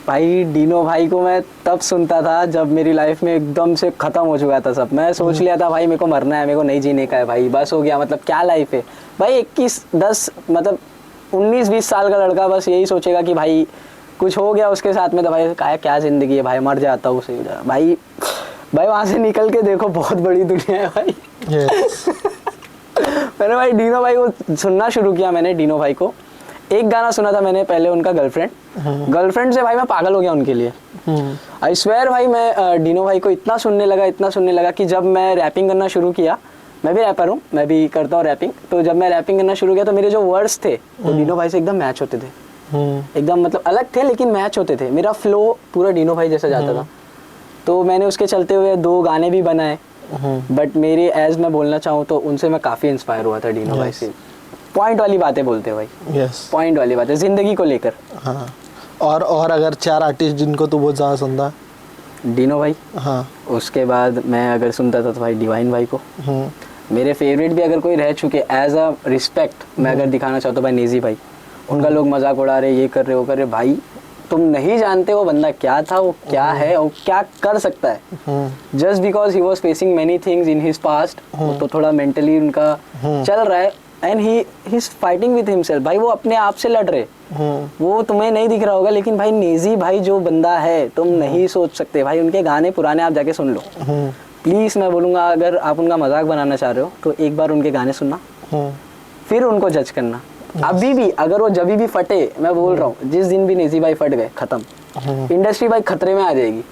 भाई डीनो भाई को मैं तब सुनता था जब मेरी लाइफ में एकदम से ख़त्म हो चुका था सब। मैं सोच लिया था भाई मेरे को मरना है, मेरे को नहीं जीने का है भाई, बस हो गया। मतलब क्या लाइफ है भाई, 21-10 मतलब 19-20 साल का लड़का बस यही सोचेगा कि भाई कुछ हो गया उसके साथ में तो भाई क्या ज़िंदगी है भाई, मर जाता हूँ उसे भाई। भाई वहाँ से निकल के देखो बहुत बड़ी दुनिया है भाई। yes. मैंने भाई डीनो भाई को सुनना शुरू किया, मैंने डीनो भाई को एक गाना सुना था मैंने पहले, उनका गर्लफ्रेंड से भाई मैं पागल हो गया उनके लिए। आई स्वेयर भाई मैं डीनो भाई को इतना सुनने लगा कि जब मैं रैपिंग करना शुरू किया, मैं भी रैपर हूँ, मैं भी करता हूँ रैपिंग, तो जब मैं रैपिंग करना शुरू किया तो मेरे जो वर्ड्स थे वो डीनो भाई से एकदम मैच होते थे, एकदम मतलब अलग थे लेकिन मैच होते थे, मेरा फ्लो पूरा डीनो भाई जैसा जाता था। तो मैंने उसके चलते हुए 2 गाने भी बनाए। बट मेरे एज मैं बोलना चाहूँ तो उनसे मैं काफ़ी इंस्पायर हुआ था डीनो भाई से। पॉइंट वाली बातें बोलते भाई, पॉइंट वाली बातें ज़िंदगी को लेकर। हाँ। और अगर 4 आर्टिस्ट जिनको तू बहुत ज़्यादा सुनता? डीनो भाई, हाँ। उसके बाद मैं अगर सुनता था तो भाई डिवाइन भाई को। मेरे फेवरेट भी अगर कोई रह चुके एज अ रिस्पेक्ट मैं अगर दिखाना चाहता हूँ भाई नेजी भाई, उनका लोग मजाक उड़ा रहे, ये कर रहे वो कर रहे, भाई तुम नहीं जानते वो बंदा क्या था, वो क्या है और क्या कर सकता है। Just because he was facing many things in his past, तो थोड़ा मेंटली उनका चल रहा है and he is fighting with himself. भाई वो अपने आप से लड़ रहे, वो तुम्हें नहीं दिख रहा होगा लेकिन भाई नेजी भाई जो बंदा है तुम नहीं सोच सकते भाई। उनके गाने पुराने आप जाके सुन लो प्लीज। मैं बोलूँगा अगर आप उनका मजाक बनाना चाह रहे हो तो एक बार उनके गाने सुनना, फिर उनको जज करना। अभी भी अगर वो जब भी फटे, मैं बोल रहा हूँ जिस दिन भी नेजी भाई फट गए खत्म, इंडस्ट्री भाई खतरे में आ जाएगी।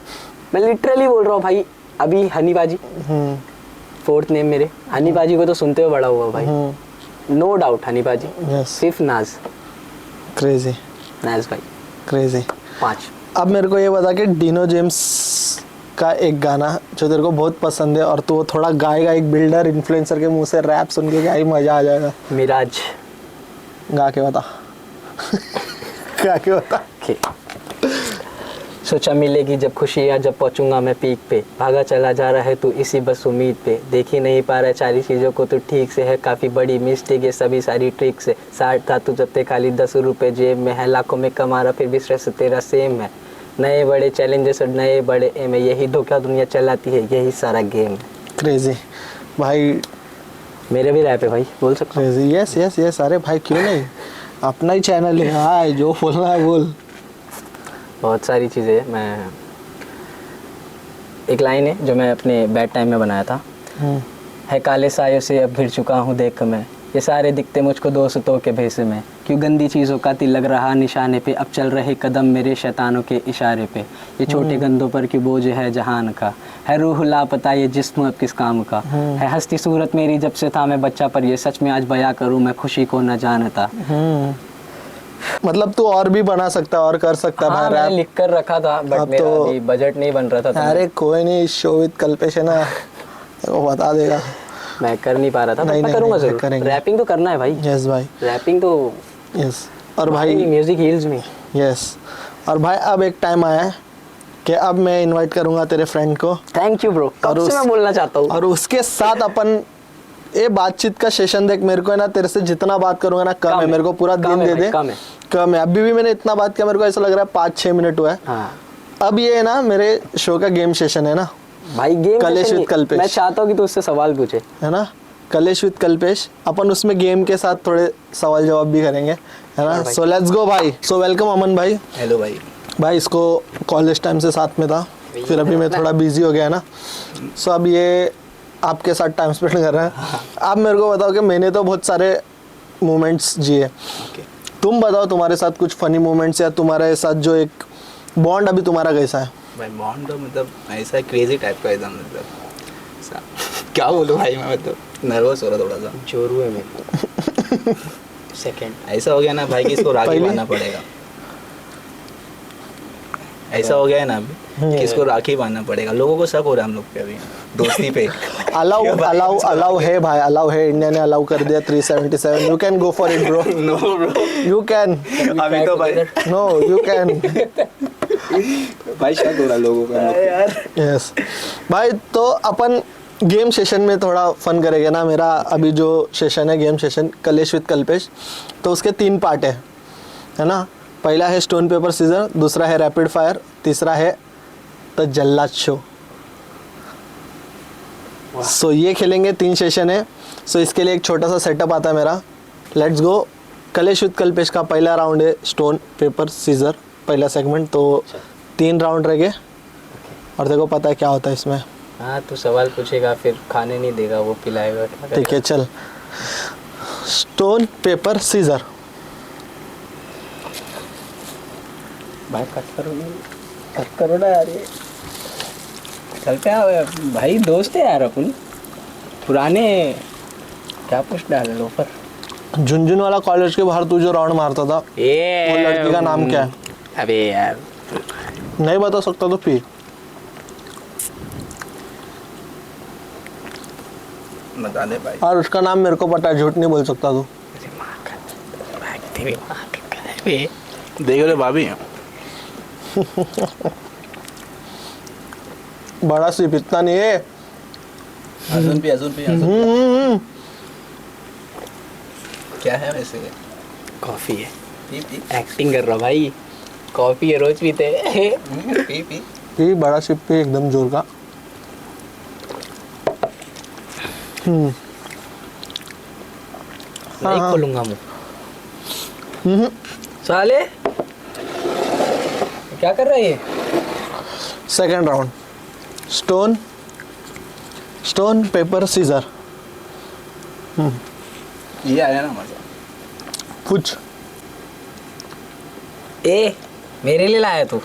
मैं लिटरली बोल रहा हूँ भाई। अभी हनी बाजी 4th नेम मेरे, हनी बाजी को तो सुनते हुए बड़ा हुआ भाई, नो डाउट हनी बाजी। 5th नाज, क्रेजी नाज भाई क्रेजी। 5। अब मेरे को ये बता कि डीनो जेम्स का एक गाना जो तेरे को बहुत पसंद है और तू वो थोड़ा गाएगा, एक बिल्डर इन्फ्लुएंसर के मुंह से रैप सुन के क्या ही मजा आ जाएगा। मिराज गा के बता। गा के बता। सोचा मिलेगी जब खुशियाँ, जब पहुँचूंगा मैं पीक पे, भागा चला जा रहा है तू इसी बस उम्मीद पे, देख ही नहीं पा रहा सारी चीज़ों को तू ठीक से, है काफ़ी बड़ी मिस्टेक है सभी सारी ट्रिक से। 60 था तू जब ते खाली 10 रुपये जेब में है, लाखों में कमा रहा फिर भी स्ट्रेस तेरा सेम है। नए बड़े चैलेंजेस और नए बड़े एम है, यही धोखा दुनिया चलाती है, यही सारा गेम है। क्रेजी भाई, मेरे भी रैप है भाई, बोल सकते हो। क्रेजी। Yes yes yes. अरे भाई क्यों नहीं, अपना ही चैनल है। हाँ जो बोलना है बोल। बहुत सारी चीज़ें। मैं एक लाइन है जो मैं अपने बैड टाइम में बनाया था, है काले सायों से अब घिर चुका हूँ देख मैं, ये सारे दिखते मुझको दोस्तों के भेस में, क्यों गंदी चीज़ों का तिल लग रहा निशाने पे, अब चल रहे कदम मेरे शैतानों के इशारे पे, ये छोटे गंदों पर क्यों बोझ है जहान का, है रूह लापता ये जिस्म अब किस काम का, है हंसती सूरत मेरी जब से था मैं बच्चा, पर ये सच में आज बयां करूँ मैं खुशी को न जानता। मतलब तू और भी बना सकता है और कर सकता है। हाँ, भाई मैंने लिख कर रखा था बट मेरा तो अभी बजट नहीं बन रहा था। अरे कोई नहीं, शो विद कल्पेश है ना, वो बता देगा। मैं कर नहीं पा रहा था, मैं करूँगा जरूर। रैपिंग तो करना है भाई। यस भाई, रैपिंग तो यस। और भाई म्यूजिक हील्स मी। यस। और भाई अब एक टाइम आया है कि अब मैं इनवाइट करूंगा तेरे फ्रेंड को। थैंक यू ब्रो, कब से मैं बोलना चाहता हूँ। और उसके साथ अपन ये बातचीत का सेशन देख, मेरे को है ना तेरे से जितना बात करूंगा ना कम है। मेरे को पूरा दिन दे दे, कम है। अभी भी मैंने इतना बात किया, मेरे को ऐसा लग रहा है 5-6 मिनट हुआ है। हाँ। अब ये है ना मेरे शो का गेम सेशन है ना भाई, गेम कलेश विद कल्पेश। मैं चाहता हूँ कि तू उससे सवाल पूछे, है ना। कलेश विद कल्पेश, अपन उसमें गेम के साथ थोड़े सवाल जवाब भी करेंगे, है ना। सो लेट्स गो भाई। सो वेलकम अमन भाई। हेलो भाई। भाई इसको कॉलेज टाइम से साथ में था, फिर अभी मैं थोड़ा बिजी हो गया ना, सो अब ये आपके साथ टाइम स्पेंड कर रहे हैं। आप मेरे को बताओ कि मैंने तो बहुत सारे मोमेंट्स जिए, तुम बताओ तुम्हारे साथ कुछ फनी मोमेंट्स या तुम्हारे साथ जो एक बॉन्ड अभी तुम्हारा कैसा है? भाई बॉन्ड तो मतलब ऐसा क्रेजी टाइप का एकदम, मतलब क्या बोलूँ भाई, मैं मतलब नर्वस हो रहा थोड़ा सा। जोरू है मेरे सेकंड। ऐसा हो गया ना भाई कि इसको राखी बांधना पड़ेगा। ऐसा हो गया है ना अभी कि इसको राखी बांधना पड़ेगा। लोगों को शक हो रहा है हम लोग पे अभी दोस्ती पे। अलाउ है भाई, अलाउ है, इंडिया ने अलाउ कर दिया 377। You can go for it bro. No bro, you can. अभी तो भाई नो यू कैन। भाई शक हो रहा है लोगों का यार। यस भाई, तो अपन गेम सेशन में थोड़ा फन करेंगे ना। मेरा अभी जो सेशन है गेम सेशन कलेश विद कल्पेश, तो उसके 3 पार्ट है ना। पहला है स्टोन पेपर सीजर, दूसरा है रैपिड फायर, तीसरा है द जल्लाद शो। सो ये खेलेंगे, 3 सेशन है। सो इसके लिए एक छोटा सा सेटअप आता है मेरा। Let's go. कलेश विद कल्पेश का पहला राउंड है स्टोन पेपर सीजर, पहला सेगमेंट। तो 3 राउंड रहेंगे और देखो पता है क्या होता है इसमें। हाँ, तू सवाल पूछेगा फिर खाने नहीं देगा, वो पिलाएगा। ठीक है चल। Stone paper scissor. भाई कट करो ना यार, ये चलते हैं भाई, दोस्त है यार अपन पुराने। क्या पूछ डाले लोफर? झुंझुन वाला कॉलेज के बाहर तू जो राउंड मारता था, वो लड़की का नाम क्या है? अबे यार नहीं बता सकता तो पी। बता दे भाई। और उसका नाम मेरे को पता है, झूठ नहीं बोल सकता तू। देख लो भाभी, बड़ा सिर्फ इतना नहीं है। अजून भी क्या है वैसे? कॉफी है। पी एक्टिंग कर रहा भाई, कॉफी है, रोज पीते पी पी बड़ा सिप पे एकदम जोर का। नहीं खोलूंगा मुँह। साले क्या कर रहा है ये? Second round stone paper scissor. ये आया ना मजा। पूछ। ए मेरे लिए लाया तू?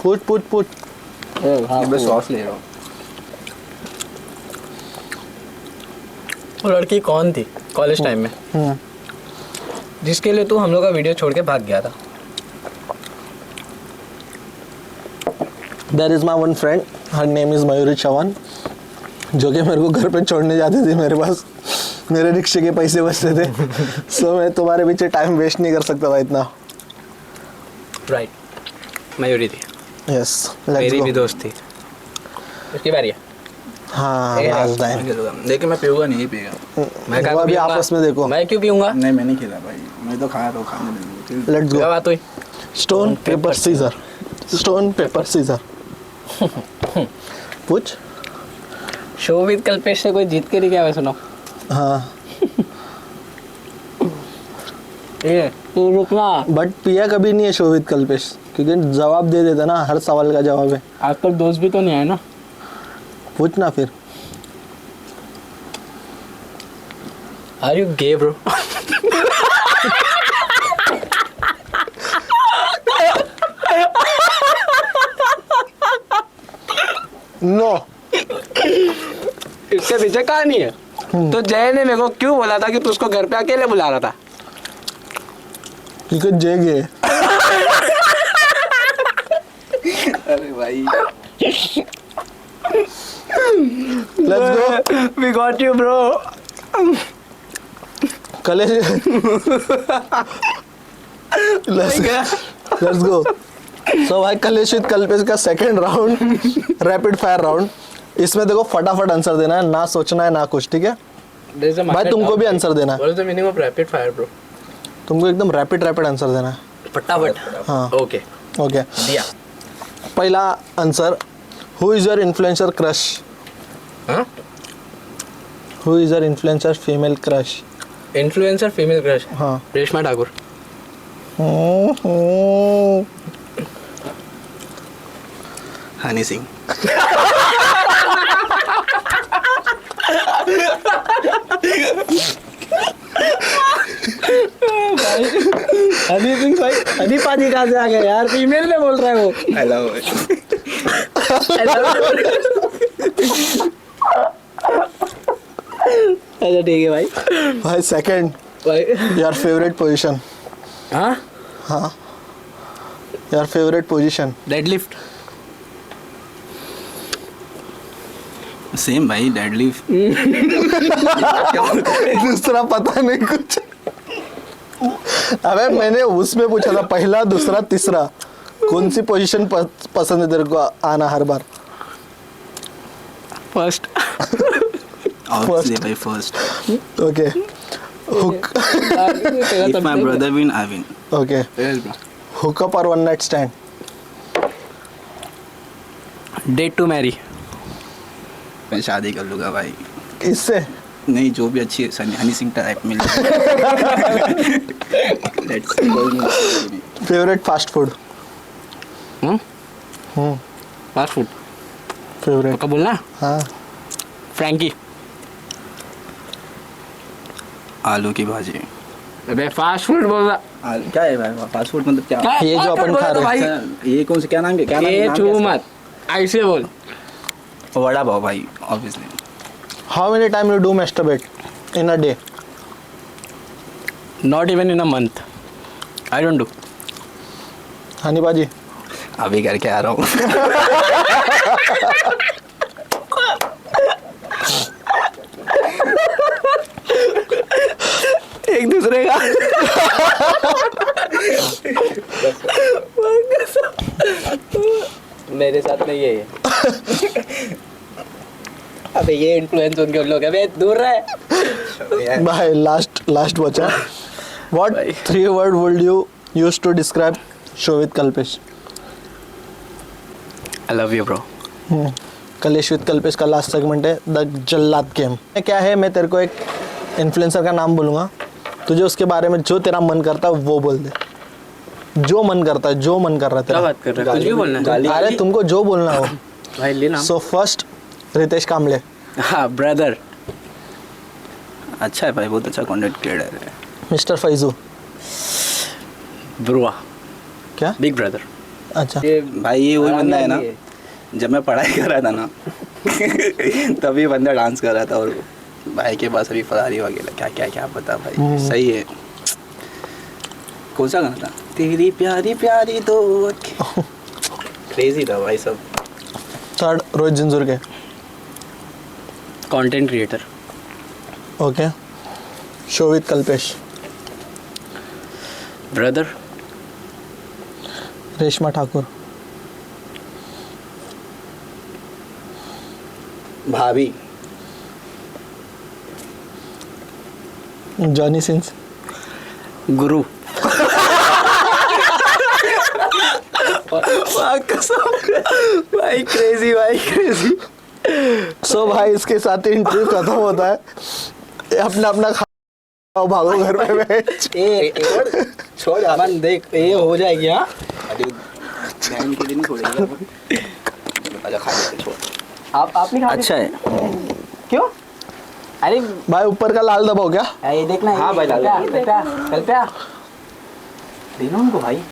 पूछ। मैं सॉस ले रहा हूँ। वो लड़की कौन थी कॉलेज टाइम में जिसके लिए तू हम लोग का वीडियो छोड़ के भाग गया था? There is my one friend, her name is Mayuri Chauhan, जो कि मेरे को घर पे छोड़ने जाती थी। मेरे पास मेरे रिक्शे के पैसे बचते थे। सो मैं तुम्हारे पीछे टाइम वेस्ट नहीं कर सकता था इतना। राइट, मयूरी थी। यस मेरी भी दोस्त थी। उसकी बारी है। हाँ लास्ट टाइम। लेकिन मैं पीऊंगा नहीं, पीऊंगा मैं वो अभी आपस में देखो। मैं क्यों पीऊंगा? नहीं, मैं नहीं खिला भाई, मैं तो खाया तो खाने दे। लेट्स क्या गो। बात हुई? Stone paper scissor. Stone paper scissor. पूछ। शो विद कल्पेश से कोई जीत के नहीं गया? मैं सुनो। हाँ ये तू रुकना। बट पिया कभी नहीं है शो विद कल्पेश, क्योंकि जवाब दे देता ना, हर सवाल का जवाब है। आजकल दोस्त भी तो नहीं है ना। पूछना फिर। Are you gay bro? No. इसके पीछे कहानी है। तो जय ने मेरे को क्यों बोला था कि तू उसको घर पे अकेले बुला रहा था? क्योंकि जय गए। अरे भाई let's go. We got you bro. Let's go. So भाई कलेश विद कल्पेश का second round, rapid fire round. इसमें देखो फटाफट आंसर देना है, ना सोचना है ना कुछ, ठीक है भाई? तुमको भी आंसर देना है। What is the meaning of rapid fire bro? तुमको एकदम रैपिड आंसर देना है। फटाफट। हाँ ओके ओके। दिया। पहला answer, who is your influencer crush? हाँ who is your influencer female crush? Influencer female crush, हाँ। रेशमा ठाकुर। हनी सिंह। हनी सिंह भाई, हनी पाजी कहाँ से आ गए यार? फीमेल में बोल रहा है वो। हेलो। अच्छा ठीक है भाई। भाई सेकंड, भाई योर फेवरेट पोजीशन? हाँ, हाँ, your favourite position? Deadlift. Same भाई, डेडलिफ्ट। दूसरा पता नहीं कुछ। अबे मैंने उसमें पूछा था पहला, दूसरा, तीसरा, कौन सी पोजीशन पसंद है तेरे को आना हर बार? First. Obviously by first. Okay, hook, If my brother win, I win. Okay, hookup और one night stand? Date to marry. मैं शादी कर लूँगा भाई। इससे नहीं, जो भी अच्छी हनी सिंह टाइप मिले। Let's see. Favourite fast food? Fast food favourite? कब बोलना? हाँ, फ्रैंकी। आलू की भाजी। अबे फास्ट फूड बोल रहा। क्या है भाई फास्ट फूड मतलब क्या? ये जो अपन खा रहे हैं। अच्छा, ये कौन सा क्या नाम है? क्या नाम ये है? छू मत, ऐसे बोल। वड़ा पाव भाई, obviously. How many time you do masturbate in a day? Not even in a month, I don't do. Honey बाजी? अभी करके आ रहा हूँ। एक दूसरे का। मेरे साथ नहीं है ये। अबे ये इन्फ्लुएंस उनके उन लोग, अबे दूर रहे। भाई लास्ट बचा। व्हाट भाई। 3 word would you use to describe Shovit Kalpesh? I love you bro. Kalesh with Kalpesh का लास्ट सेगमेंट है द जल्लाद गेम। क्या है, मैं तेरे को एक इन्फ्लुएंसर का नाम बोलूँगा, तुझे उसके बारे में जो तेरा मन करता है वो बोल दे। जो मन करता है, जो मन कर रहा है क्या तेरा। बात कर रहे हो? कुछ भी बोलना है? अरे तुमको जो बोलना हो। भाई ले नाम। सो फर्स्ट रितेश कामले। हाँ, ब्रदर। अच्छा है भाई, बहुत अच्छा कंटेंट क्रिएटर है। मिस्टर फैजू। ब्रुआ, क्या? Big brother. अच्छा, ये भाई ये वही बंदा है ना, जब मैं पढ़ाई कर रहा था ना तभी बंदा डांस कर रहा था, और भाई के पास अभी फरारी वगैरह क्या क्या क्या पता भाई। सही है। कौन सा गाना था? तेरी प्यारी प्यारी दो क्रेजी था भाई सब। Third Rohit Jinjurke. Content creator. Okay, Shovit Kalpesh. Brother. Reshma Thakur. भाभी। Johnny Sins. गुरु। भाई क्रेजी, भाई क्रेजी। सो भाई इसके साथ ही इंटरव्यू खत्म होता है। अपना अपना खाओ, भागो घर में बैठ। छोड़ अमन, देख ये हो जाएगी। हाँ, अरे बहन के लिए नहीं छोड़ेगा। अच्छा खा लेते छोड़। आप नहीं खा। अच्छा है। क्यों? अरे भाई ऊपर का लाल दबाओ क्या? ये देखना। हाँ भाई, कल पे आ, देना उनको भाई।